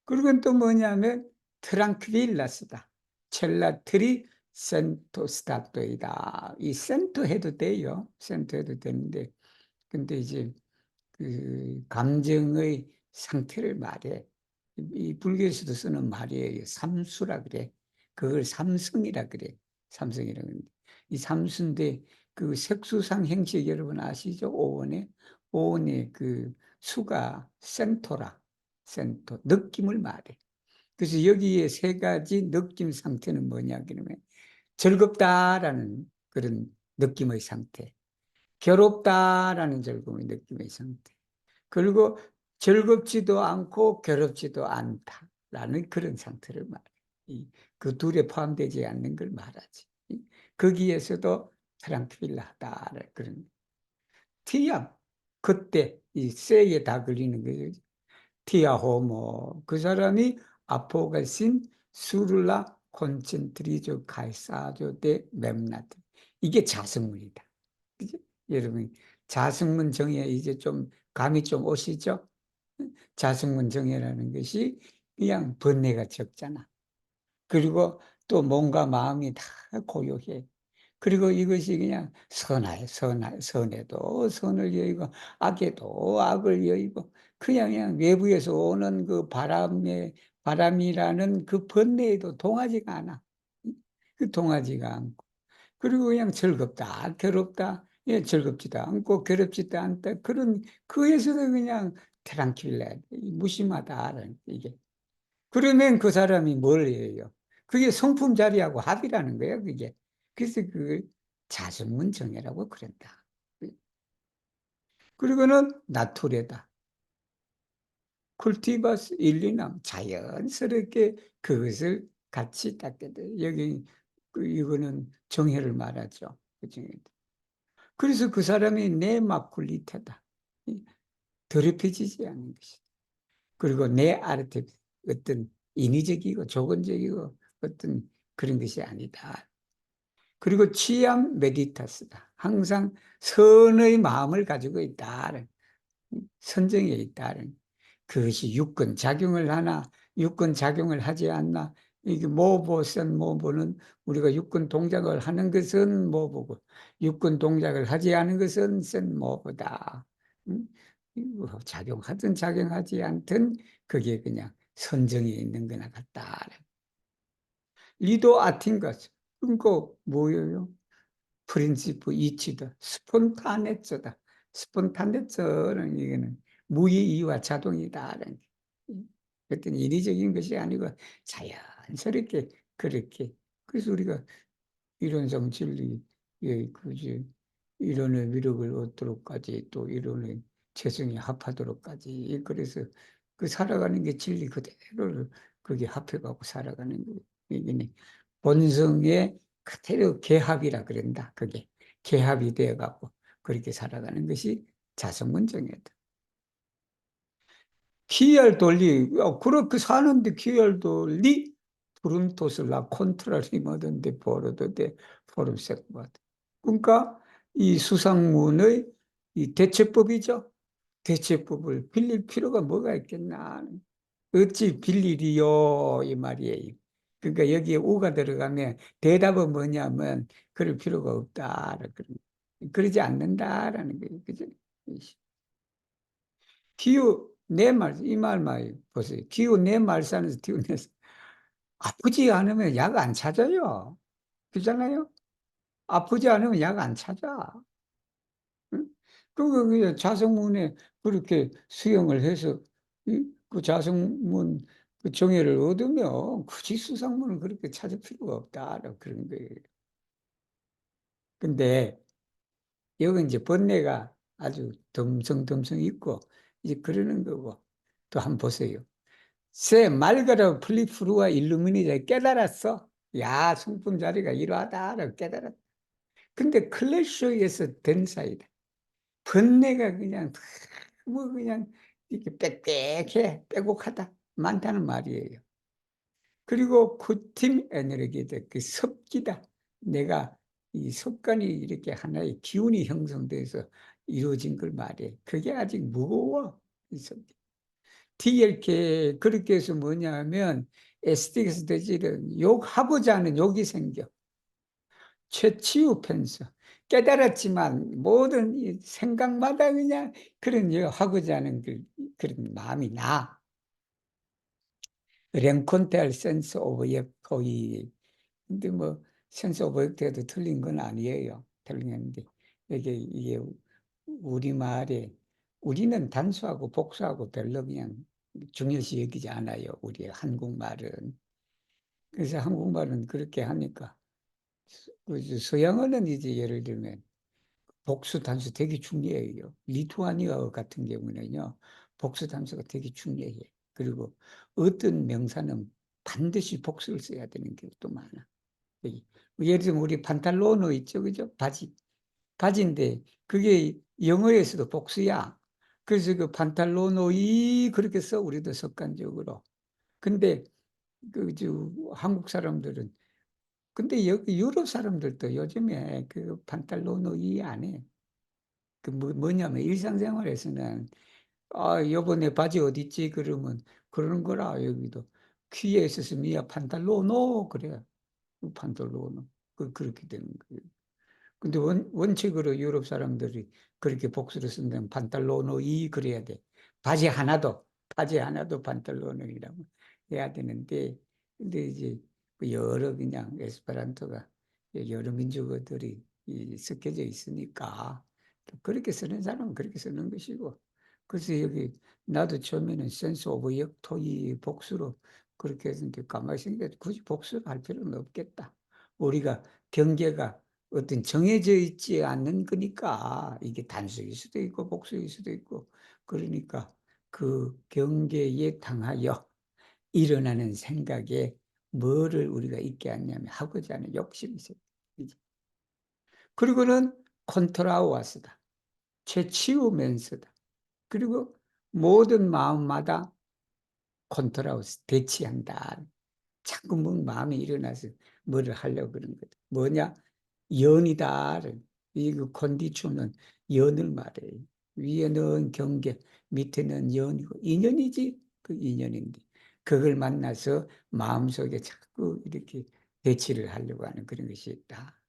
그리고 또 뭐냐면 트랑크빌라스다. 첼라트리 센토스타토이다. 이 센토 해도 돼요. 센토 해도 되는데 근데 이제 그 감정의 상태를 말해. 이 불교에서도 쓰는 말이에요. 삼수라 그래. 그걸 삼성이라 그래. 삼성이라 그러는데 이 삼수인데 그 색수상 행식 여러분 아시죠? 오원의 그 수가 센토라. 센토 느낌을 말해. 그래서 여기에 3가지 느낌 상태는 뭐냐 그러면 즐겁다라는 그런 느낌의 상태, 괴롭다라는 즐거움의 느낌의 상태, 그리고 즐겁지도 않고 괴롭지도 않다라는 그런 상태를 말해. 그 둘에 포함되지 않는 걸 말하지. 거기에서도 트랑킬라하다를 그런 티암 그때 이 쇠에 다 걸리는 거죠. 티아호모 그 사람이 아포가신 수룰라 콘센트리조 칼사조 데 mem나트 이게 자성문이다. 그죠? 여러분 자성문 정예 이제 좀 감이 좀 오시죠? 자성문 정예라는 것이 그냥 번뇌가 적잖아. 그리고 또 몸과 마음이 다 고요해. 그리고 이것이 그냥 선에도 선을 여의고, 악에도 악을 여의고, 그냥 외부에서 오는 그 바람이라는 그 번뇌에도 동하지가 않아. 그 동하지가 않고. 그리고 그냥 즐겁다, 괴롭다, 예, 즐겁지도 않고, 괴롭지도 않다. 그에서도 그냥 트랑킬레, 무심하다라는 이게. 그러면 그 사람이 뭘 해요? 그게 성품 자리하고 합이라는 거예요, 그게. 그래서 그 자성문 정예라고 그런다. 그리고는 나토레다. 쿨티바스 일리남 자연스럽게 그것을 같이 닦게 돼. 여기 이거는 정예를 말하죠. 그 정예. 그래서 그 사람이 내 마쿨리테다. 더럽혀지지 않는 것이다. 그리고 내 아르테 어떤 인위적이고 조건적이고 어떤 그런 것이 아니다. 그리고 취함 메디타스다. 항상 선의 마음을 가지고 있다. 선정에 있다는 그것이 육군 작용을 하나 육군 작용을 하지 않나 이게 모보선 모보는 우리가 육군 동작을 하는 것은 모보고 육군 동작을 하지 않은 것은 센 모보다. 작용하든 작용하지 않든 그게 그냥 선정에 있는 거나 같다. 리도 아틴가스 그러니까 뭐예요? 프린시프 이치다 스폰타네츠다. 스폰타네츠는 이거는 무의이와 자동이다라는 어떤 인위적인 것이 아니고 자연스럽게 그렇게 그래서 우리가 이론상 진리 예 그지 이론의 위력을 얻도록까지 또 이론의 재성에 합하도록까지 그래서 그 살아가는 게 진리 그대로를 그게 합해가고 살아가는 거 이게 본성의 그대로 개합이라 그런다. 그게 개합이 되어갖고 그렇게 살아가는 것이 자성문정이다. 기열 돌리, 그렇게 사는데 기열 돌리, 브룬토스라 콘트라리 뭐든데 보르도데 포름세쿠바드. 그러니까 이 수상문의 이 대체법이죠. 대체법을 빌릴 필요가 뭐가 있겠나. 어찌 빌리리요 이 말이에요. 그러니까 여기에 우가 들어가면 대답은 뭐냐면 그럴 필요가 없다. 그러지 않는다라는 거예요. 그죠? 기후 내 말, 이 말만 보세요. 기후 내 말산에서 튀어내서 아프지 않으면 약 안 찾아요. 그잖아요? 아프지 않으면 약 안 찾아. 응? 그 자성문에 그렇게 수용을 해서 그 자성문 그 정예를 얻으면 굳이 수상문을 그렇게 찾을 필요가 없다. 그런 거예요. 근데 여기 이제 번뇌가 아주 덤성덤성 있고 이제 그러는 거고 또 한번 보세요. 새 말가라 플리프루와 일루미니를 깨달았어. 야, 성품 자리가 이러하다라고 깨달았다. 근데 클래쇼에서 된 사이다. 번뇌가 그냥 뭐 그냥 이렇게 빽빽해, 빼곡하다, 많다는 말이에요. 그리고 쿠팀 에너지다, 그 습기다. 내가 이 습관이 이렇게 하나의 기운이 형성돼서 이루어진 걸 말해. 그게 아직 무거워. 이 습기. DLK 그렇게 해서 뭐냐면 SDX 대질은 욕하고자 하는 욕이 생겨. 최치우 편서. 깨달았지만 모든 이 생각마다 그냥 그런 하고자 하는 그런 마음이 나. 랭콘텔 센스 오브 거의. 근데 뭐 센스 오브 역도 틀린 건 아니에요. 틀렸는데 이게 우리말에 우리는 단수하고 복수하고 별로 그냥 중요시 여기지 않아요. 우리 한국말은. 그래서 한국말은 그렇게 하니까 서양어는 이제 예를 들면 복수 단수 되게 중요해요. 리투아니아 같은 경우는요, 복수 단수가 되게 중요해. 그리고 어떤 명사는 반드시 복수를 써야 되는 경우도 많아. 예를 들면 우리 판탈로노 있죠, 그죠? 바지인데 그게 영어에서도 복수야. 그래서 그 판탈로노이 그렇게 써 우리도 습관적으로. 근데 한국 사람들은 근데 유럽 사람들도 요즘에 그 판탈로노이 안 해. 뭐냐면 일상생활에서는 요번에 바지 어디 있지? 그러면 그러는 거라 여기도 귀에 있어서 미야 판탈로노 그래. 판탈로노 그렇게 되는 거예요. 근데 원칙으로 유럽 사람들이 그렇게 복수를 쓴다면 판탈로노이 그래야 돼. 바지 하나도 판탈로노이라고 해야 되는데, 근데 이제 여러 그냥 에스페란토가 여러 민족어들이 섞여져 있으니까 그렇게 쓰는 사람은 그렇게 쓰는 것이고, 그래서 여기 나도 처음에는 센스 오브 역토이 복수로 그렇게 해서 가만히 생각해 굳이 복수를 할 필요는 없겠다. 우리가 경계가 어떤 정해져 있지 않는 거니까 이게 단수일 수도 있고 복수일 수도 있고 그러니까 그 경계에 당하여 일어나는 생각에 뭐를 우리가 있게 하냐면 하고자 하는 욕심이 있어요. 그리고는 컨트라우아스다. 최치우면서다. 그리고 모든 마음마다 컨트라우스 대치한다. 자꾸 뭐 마음이 일어나서 뭐를 하려고 그러는 거다. 뭐냐? 연이다. 이그 컨디션은 연을 말해요. 위에는 경계, 밑에는 연이고 인연이지. 그 인연인데 그걸 만나서 마음속에 자꾸 이렇게 대치를 하려고 하는 그런 것이 있다.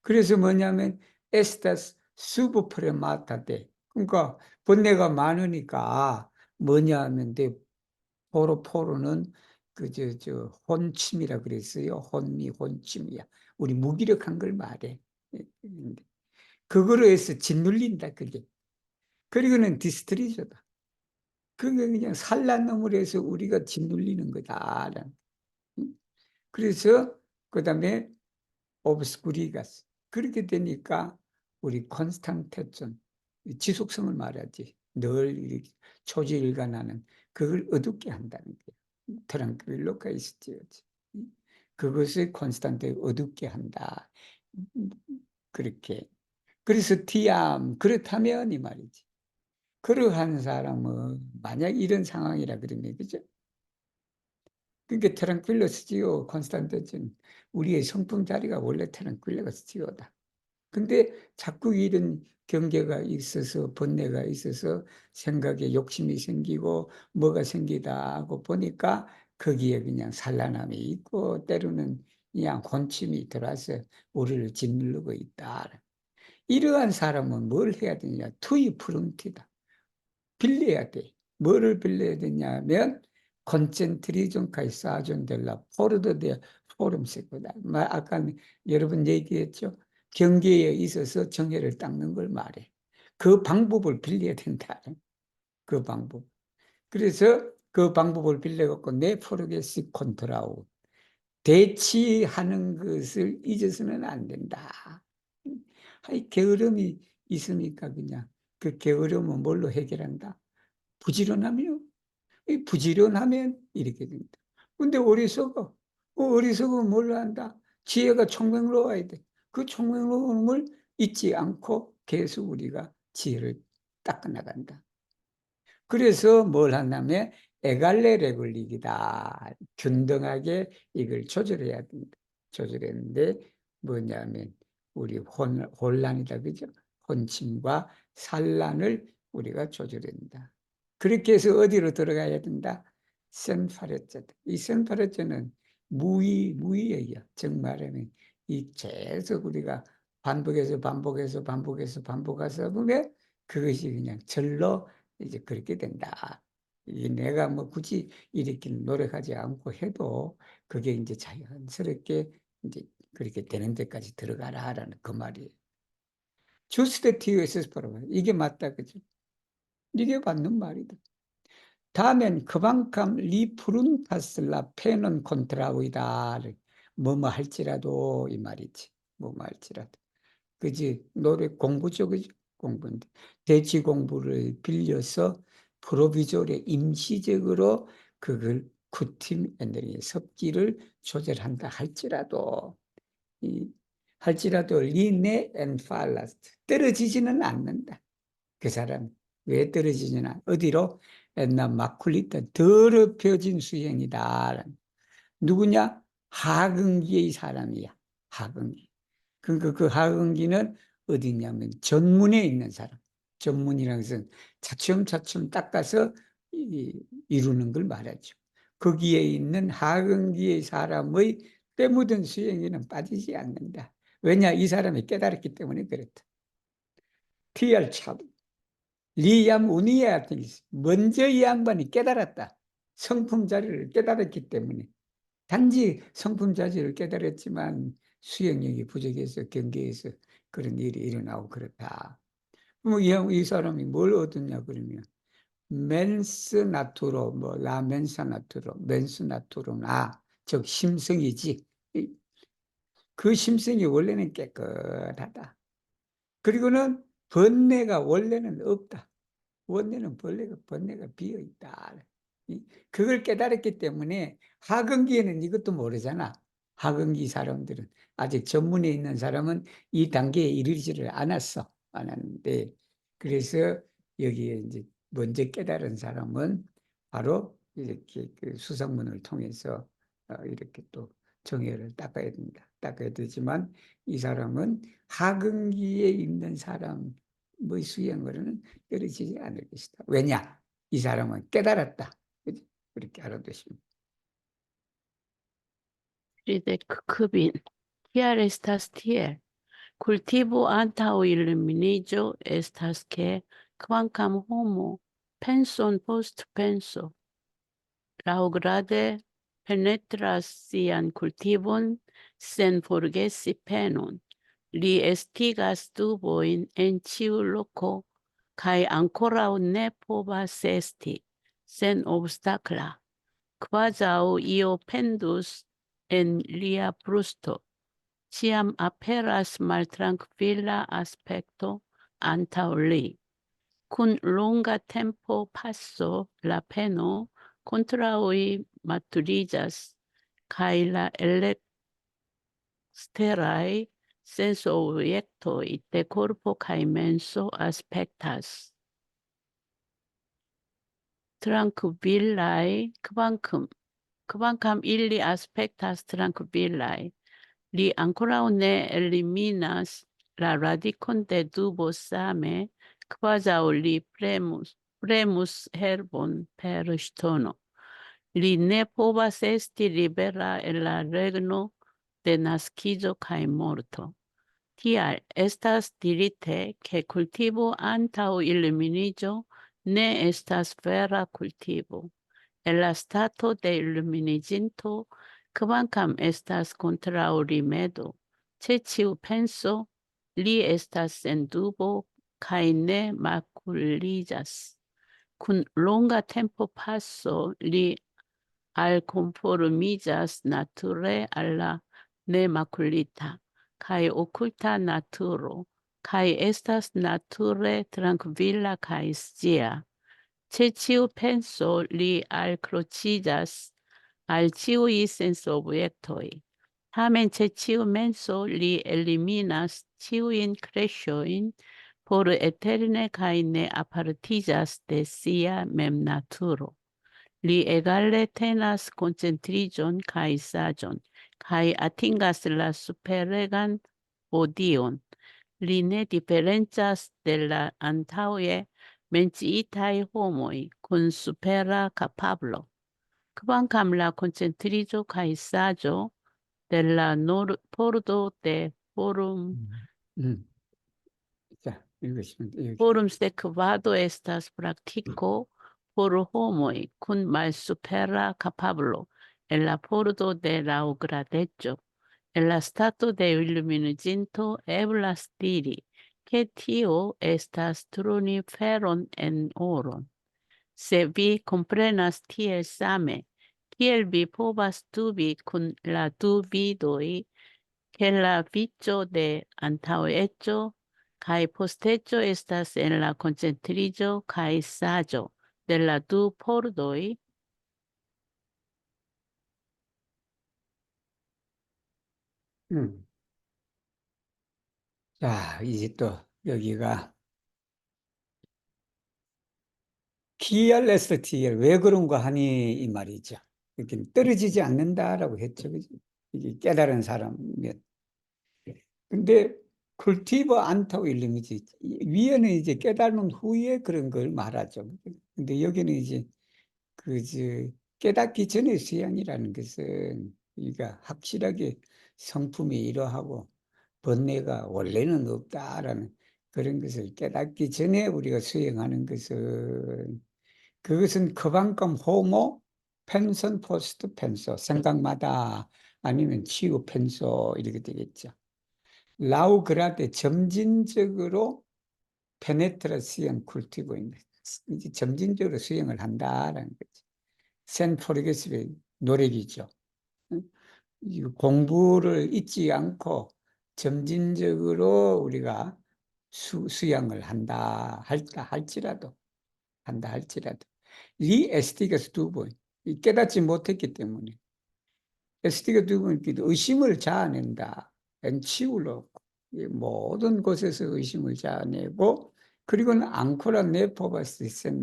그래서 뭐냐면 에스타스 수브프레마타데. 그러니까 번뇌가 많으니까 뭐냐 하면 포로는 혼침이라 그랬어요. 혼침이야. 우리 무기력한 걸 말해. 그거로 해서 짓눌린다, 그게. 그리고는 디스트리저다. 그게 그냥 산란 놈으로 해서 우리가 짓눌리는 거다. 그래서, 그 다음에, 오브스쿠리가스. 그렇게 되니까, 우리 콘스탄테존, 지속성을 말하지. 늘 이렇게 초지일관하는 그걸 어둡게 한다는 거예요. 트랑크윌로가 있었지. 그것을 콘스탄테 어둡게 한다. 그렇게. 그래서 그렇다면 이 말이지. 그러한 사람은 만약 이런 상황이라 그러면 그죠? 그러니까 트랑클로스지요 콘스탄티는 우리의 성품 자리가 원래 트랑클로스지요다. 근데 자꾸 이런 경계가 있어서 번뇌가 있어서 생각에 욕심이 생기고 뭐가 생기다 하고 보니까 거기에 그냥 산란함이 있고 때로는 그냥 혼침이 들어와서 우리를 짓누르고 있다. 이러한 사람은 뭘 해야 되냐? 투이 프론티다. 빌려야 돼. 뭐를 빌려야 되냐면 콘센트리존 카이사존 델라 포르도 데 포럼 세코다. 아까 여러분 얘기했죠. 경계에 있어서 정해를 닦는 걸 말해. 그 방법을 빌려야 된다. 그 방법. 그래서 그 방법을 빌려갖고 내 포르게시 컨트라우. 대치하는 것을 잊어서는 안 된다. 게으름이 있으니까 그냥 그 게으름은 뭘로 해결한다? 부지런하며 이 부지런하면 이렇게 됩니다. 근데 어리석으면 뭘로 한다? 지혜가 총명로워야 돼. 그 총명로움을 잊지 않고 계속 우리가 지혜를 닦아 나간다. 그래서 뭘 한다면 에갈레 레글릭이다. 균등하게 이걸 조절해야 된다. 조절했는데 뭐냐면 우리 혼란이다. 그죠? 혼침과 산란을 우리가 조절한다. 그렇게 해서 어디로 들어가야 된다? 센파레자다. 이 센파레자는 무의예요. 정말하면 이 계속 우리가 반복해서 보면 그것이 그냥 절로 이제 그렇게 된다. 이 내가 뭐 굳이 이렇게 노력하지 않고 해도 그게 이제 자연스럽게 이제 그렇게 되는 데까지 들어가라라는 그 말이에요. 주스데 티오에서 바로 이게 맞다, 그죠? 이게 맞는 말이다. 다음엔 그만큼 리프룬타슬라 페논 콘트라우이다. 뭐뭐 할지라도 이 말이지. 뭐뭐 할지라도. 그지? 노래 공부죠, 그지? 공부인데. 대치 공부를 빌려서 프로비조리 임시적으로 그걸 쿠팀 에너지 섭기를 조절한다 할지라도 리네 앤 팔라스트 떨어지지는 않는다. 그 사람 왜 떨어지지나 어디로? 엔나 마쿨리타 더럽혀진 수행이다. 누구냐? 하근기의 사람이야. 하근기. 그러니까 그 하근기는 어디냐면 전문에 있는 사람. 전문이라는 것은 차츰차츰 닦아서 이루는 걸 말하죠. 거기에 있는 하근기의 사람의 때묻은 수행에는 빠지지 않는다. 왜냐? 이 사람이 깨달았기 때문에 그렇다. TR 차도. 리암 우니에 같은 게 있어요. 먼저 이 양반이 깨달았다. 성품 자리를 깨달았기 때문에. 단지 성품 자질을 깨달았지만 수행력이 부족해서 경계에서 그런 일이 일어나고 그렇다. 뭐 이 사람이 뭘 얻었냐 그러면 멘스 나투로 뭐 라멘사 나투로 멘스 나투로나 즉 심성이지. 그 심성이 원래는 깨끗하다. 그리고는 번뇌가 원래는 없다. 원래는 번뇌가 비어 있다. 그걸 깨달았기 때문에 하근기에는 이것도 모르잖아. 하근기 사람들은 아직 전문에 있는 사람은 이 단계에 이르지를 않았는데 그래서 여기에 이제 먼저 깨달은 사람은 바로 이렇게 그 수성문을 통해서 이렇게 또 정열을 닦아야 된다. 닦아야 되지만 이 사람은 하근기에 있는 사람의 수행으로는 떨어지지 않을 것이다. 왜냐? 이 사람은 깨달았다. 그렇게 알아두시면. Ridecubin. Kial estas tiel? Cultivo antaŭ iluminiĝo estas ke kvankam homo penson post penso laŭgrade penetras sian kultivon sen forgesi penon, li estigas dubojn en ĉiu loko kaj ankoraŭ ne povas esti sen obstakla, kvazaŭ io pendus en lia brusto. Ciam aperas maltrankvila aspecto antaŭ li. Kun longa tempo passo la peno kontraŭi maturiĝas kaj la eksteraj sensoobjektoj de korpo kaj menso aspektas trankvilaj, kvankam ili aspektas trankvilaj. Li ankoraŭ ne eliminas la radikon de dubo same, kvazaŭ li premus herbon per ŝtono. Li ne povas esti libera en la regno de naskiĝo kaj morto. Tial estas dirite, ke kultivo antaŭ iluminiĝo ne estas vera kultivo. En la stato de iluminiĝinto, kvankam estas kontraŭ rimedo, ĉe ĉiu penso, li estas sen dubo kaj ne makuliĝas. Kun longa tempo passo li alkonformiĝas nature al la nemakulita kaj okulta naturo, kaj estas nature trankvila kaj scia. Ĉe ĉiu penso li alkroĉiĝas al ĉiuj sensobjektoj. Tamen ĉe ĉiu menso li eliminas ĉiujn kreŝojn por eterne kai ne apartigas de sia mem naturo. Li egale tenas concentrigion kai sagion, kai atingas la superegan odion. Li ne differenzas de la antaue menciitai homoi con supera capablo. Kvankam la concentrigio kai sagio de la pordo de forum 자, 읽으시면 돼요. forum sequado estas practico por homoi cum mal supera capablo en la pordo de la gradeggio. En la stato de illuminaginto eblas diri che tio estas truniferon en oron. Se vi comprenas tiel same, kiel vi povas dubi kun la dubidoi che la vicio de antaŭeco kaj posteco estas en la koncentriĝo kaj saĝo de la du pordoj, 자, 이제 또 여기가 TLSTL 왜 그런가 하니 이 말이죠. 이렇게 떨어지지 않는다라고 했죠. 그죠? 이게 깨달은 사람이면. 근데 쿨티버 안타고 일름이지. 위에는 이제 깨달은 후에 그런 걸 말하죠. 근데 여기는 이제 깨닫기 전의 수양이라는 것은 우리가 확실하게 성품이 이러하고 번뇌가 원래는 없다라는 그런 것을 깨닫기 전에 우리가 수행하는 것은 그것은 커방감 호모 펜션 포스트 펜소 생각마다 아니면 치유 펜소 이렇게 되겠죠. 라우그라데 점진적으로 페네트라 수행 쿨티브인데 이제 점진적으로 수행을 한다라는 거죠. 센포르게스의 노력이죠. 공부를 잊지 않고 점진적으로 우리가 수양을 한다 할지라도 이 에스티가 두 번 깨닫지 못했기 때문에 에스티가 두 번 의심을 자아낸다. 치우려고 모든 곳에서 의심을 자아내고 그리고는 앙코라 네포바스센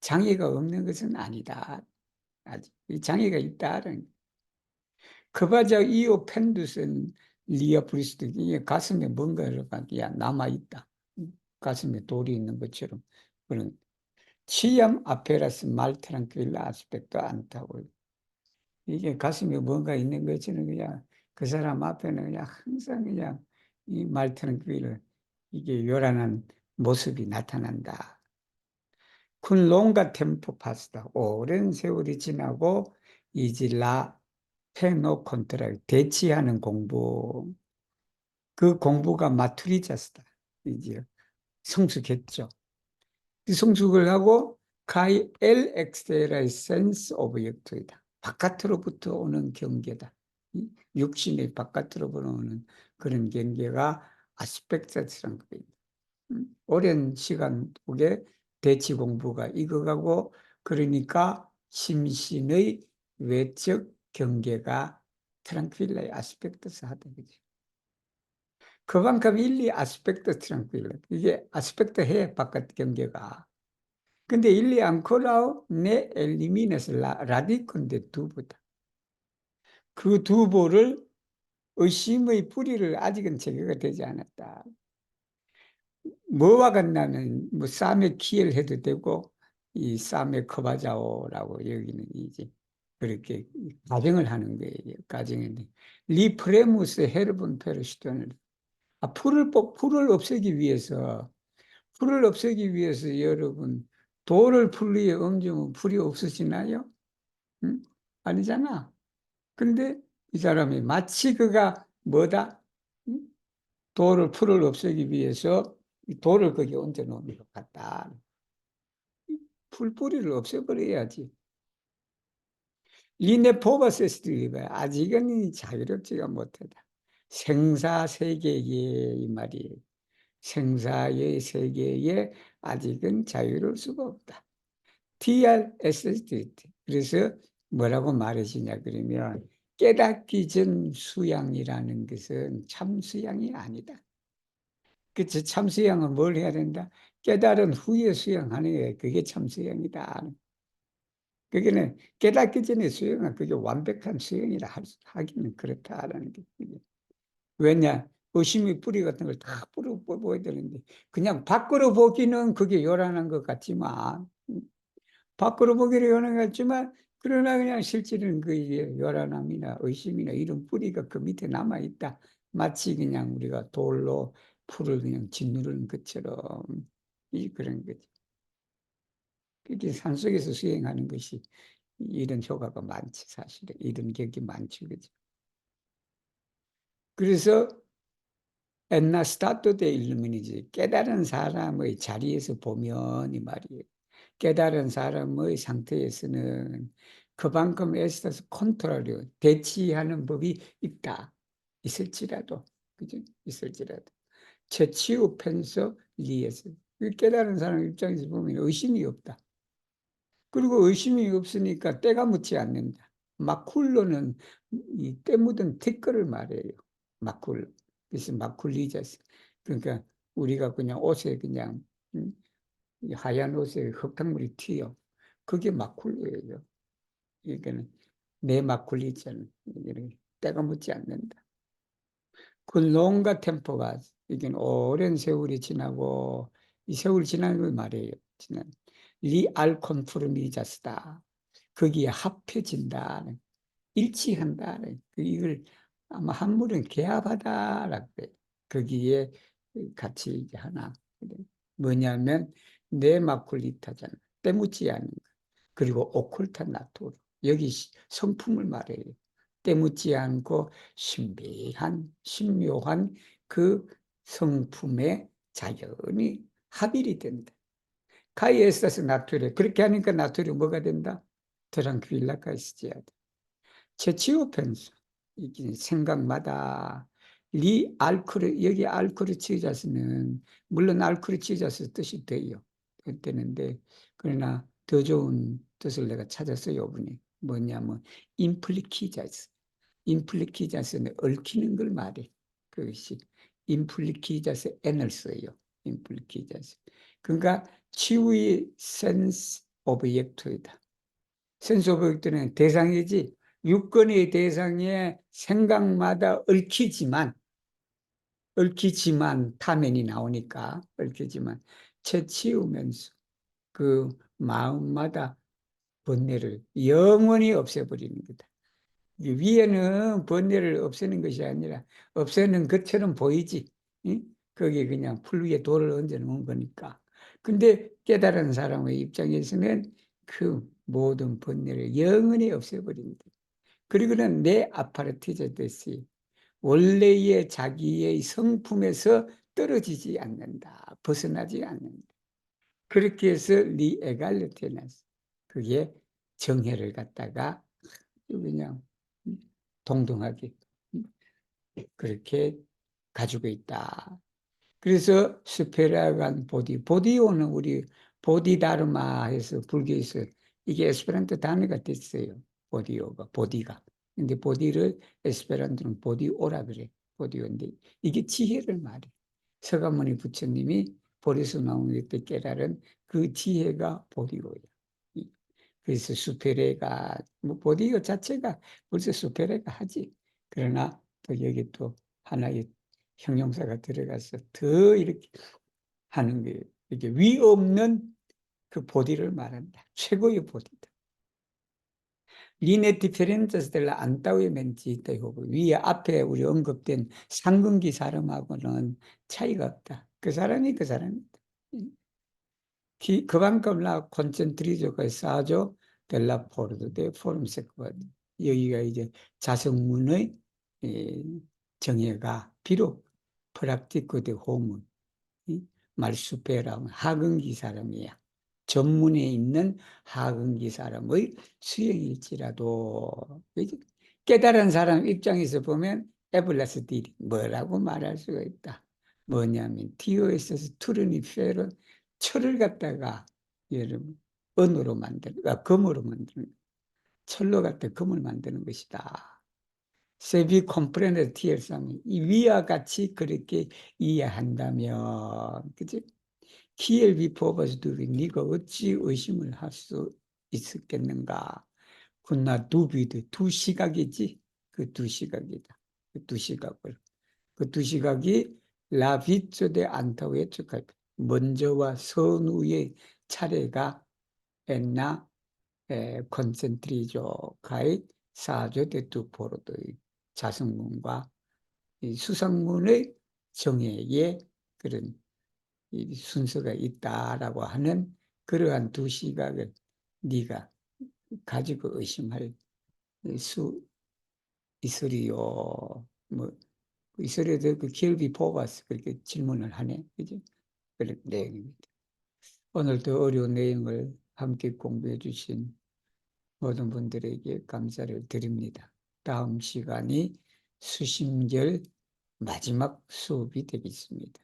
장애가 없는 것은 아니다. 아직 장애가 있다는 그바자 이오 펜두슨 리아 브리스트 이게 가슴에 뭔가가 남아 있다. 가슴에 돌이 있는 것처럼 그런 치암 아페라스 말트랑킬라 아스펙트 않다고. 이게 가슴에 뭔가 있는 것처럼 그냥 그 사람 앞에는 그냥 항상 그냥 이 말트랑킬라 이게 요란한 모습이 나타난다. 군 롱가 템포 파스다. 오랜 세월이 지나고 이제 라 페노 컨트라 대치하는 공부 그 공부가 마투리자스다. 이제 성숙했죠. 그 성숙을 하고 가이 엘 엑스테라의 센스 오브젝트이다. 바깥으로부터 오는 경계다. 육신의 바깥으로 오는 그런 경계가 아스펙트라는 겁니다. 오랜 시간 속에 대치 공부가 익어가고 그러니까 심신의 외적 경계가 트랑필라의 아스펙트스 하다 그죠. 그만큼 일리 아스펙트 트랑필라 이게 아스펙트 해 바깥 경계가. 근데 일리 앙코라우 네 엘리미네스 라디콘데 두보다 그 두보를 의심의 뿌리를 아직은 제거가 되지 않았다. 뭐와 같나는 뭐 쌈의 키엘 해도 되고 이 쌈의 커바자오라고 여기는 이제 그렇게 가정을 하는 거예요. 가정인데 리프레무스 헤르본 페르시톤을 풀을 없애기 위해서 여러분 돌을 풀 위에 얹으면 풀이 없어지나요? 응? 아니잖아. 근데 이 사람이 마치 그가 뭐다? 응? 풀을 없애기 위해서 돌을 거기 얹어 놓은 것 같다. 풀뿌리를 없애버려야지. 리네 포바세스트리가 아직은 자유롭지가 못하다. 생사세계의 이 말이에요. 생사의 세계에 아직은 자유로울 수가 없다. TRSST. 그래서 뭐라고 말하시냐 그러면 깨닫기 전 수양이라는 것은 참 수양이 아니다. 그치? 참수양은 뭘 해야 된다? 깨달은 후에 수양하는 게 그게 참수양이다. 그게는 깨닫기 전에 수양은 그게 완벽한 수양이라 하기는 그렇다라는 게. 왜냐? 의심의 뿌리 같은 걸 다 뿌려 뽑아야 되는데 그냥 밖으로 보기는 그게 요란한 것 같지만 밖으로 보기는 요란한 것 같지만 그러나 그냥 실제는 그 요란함이나 의심이나 이런 뿌리가 그 밑에 남아 있다. 마치 그냥 우리가 돌로 풀을 그냥 짓누르는 것처럼 그런 거지. 그게 산속에서 수행하는 것이 이런 효과가 많지 사실은 이런 격이 많지 그죠. 그래서 엔나 스타토 데 일루미니지 깨달은 사람의 자리에서 보면 이 말이에요. 깨달은 사람의 상태에서는 그만큼 에스타스 컨트롤이 대치하는 법이 있다. 있을지라도 그죠? 있을지라도 재치우 펜서 리에서 깨달은 사람 입장에서 보면 의심이 없다. 그리고 의심이 없으니까 때가 묻지 않는다. 마쿨로는 이 때 묻은 티끌을 말해요. 마쿨. 그래서 마쿨리자스. 그러니까 우리가 그냥 옷에 그냥 이 하얀 옷에 흙탕물이 튀어. 그게 마쿨로예요. 이거는 내 마쿨리자는 때가 묻지 않는다. 그 롱가 템포가 이게 오랜 세월이 지나고 이 세월이 지나는 걸 말해요. 지난 리알콘프르미자스다. 거기에 합해진다. 일치한다. 이걸 아마 한문은 개합하다라고 그래요. 거기에 같이 이제 하나. 뭐냐면 네마쿨리타잖아. 때묻지 않는 거. 그리고 오쿨타 나토르. 여기 성품을 말해요. 때묻지 않고 신비한, 신묘한 그 성품에 자연히 합일이 된다. 카이에스타스 나토르. 그렇게 하니까 나토르 뭐가 된다? 트랑퀴일라가 있어야 돼. 재치오펜스. 이게 생각마다 리 알크르 여기 알크르 치자스는 물론 알크르 치자스 뜻이 돼요. 되는데 그러나 더 좋은 뜻을 내가 찾았어요. 이번에 뭐냐면 임플리키자스. 임플리키자스는 얽히는 걸 말해. 그것이 임플리키자스 n을 써요. 임플리키자스. 그러니까 치유의 센스 오브젝트이다. 센스 오브젝트는 대상이지 유권의 대상의 생각마다 얽히지만 타면이 나오니까 얽히지만 채치우면서 그 마음마다 번뇌를 영원히 없애버리는 거다. 위에는 번뇌를 없애는 것이 아니라 없애는 것처럼 보이지. 응? 거기에 그냥 풀 위에 돌을 얹어 놓은 거니까. 근데 깨달은 사람의 입장에서는 그 모든 번뇌를 영원히 없애버린다. 그리고는 내 아파르티제 데시 원래의 자기의 성품에서 떨어지지 않는다. 벗어나지 않는다. 그렇게 해서 리 에갈레테나스 그게 정혜를 갖다가 그냥 동등하게 그렇게 가지고 있다. 그래서 스페라간 보디오는 우리 보디다르마 해서 불교에서 이게 에스페란토 단어가 됐어요. 보디가. 근데 보디를 에스페란토는 보디오라 그래. 보디오인데 이게 지혜를 말해. 서가모니 부처님이 보리수 나온 때 깨달은 그 지혜가 보디오야. 그래서 수페레가 뭐 보디오 자체가 벌써 수페레가 하지. 그러나 또 여기 또 하나의 형용사가 들어가서 더 이렇게 하는 거예요. 이게 위 없는 그 보디를 말한다. 최고의 보디다. 리네 디페렌트스 델라 안타우의 멘치 있다. 위에 앞에 우리 언급된 상근기 사람하고는 차이가 없다. 그 사람이 그 사람이다. 그만큼 라 콘센트리조가 싸죠. 델라 포르도 데 포럼 세크바 여기가 이제 자성문의 정예가 비록 프락티코 데 호문 말수페라 하근기 사람이야. 전문에 있는 하근기 사람의 수행일지라도 깨달은 사람 입장에서 보면 에블라스딜이 뭐라고 말할 수가 있다. 뭐냐면 TOS에서 투르니페론 철을 갖다가 여러분 은으로 만드는 금으로 만드는 철로 갖다 금을 만드는 것이다. 세비 컴프레네 티엘상 이 위와 같이 그렇게 이해한다면, 그지? 키엘 비포버스 두비 네가 어찌 의심을 할 수 있었겠는가? 군나 두비드 두 시각이지. 그 두 시각이다. 그 두 시각을. 그 두 시각이 라비조 데 안타우에 축할 먼저와 선후의 차례가 엔나 콘센트리조 가이 사조 데투 포로도의 자성문과 이 수상문의 정예의 그런 이 순서가 있다라고 하는 그러한 두 시각을 네가 가지고 의심할 수 있으리요. 뭐 있으리요. 그 길비 뽑아서 그렇게 질문을 하네. 그죠? 그런 내용입니다. 오늘도 어려운 내용을 함께 공부해 주신 모든 분들에게 감사를 드립니다. 다음 시간이 수심결 마지막 수업이 되겠습니다.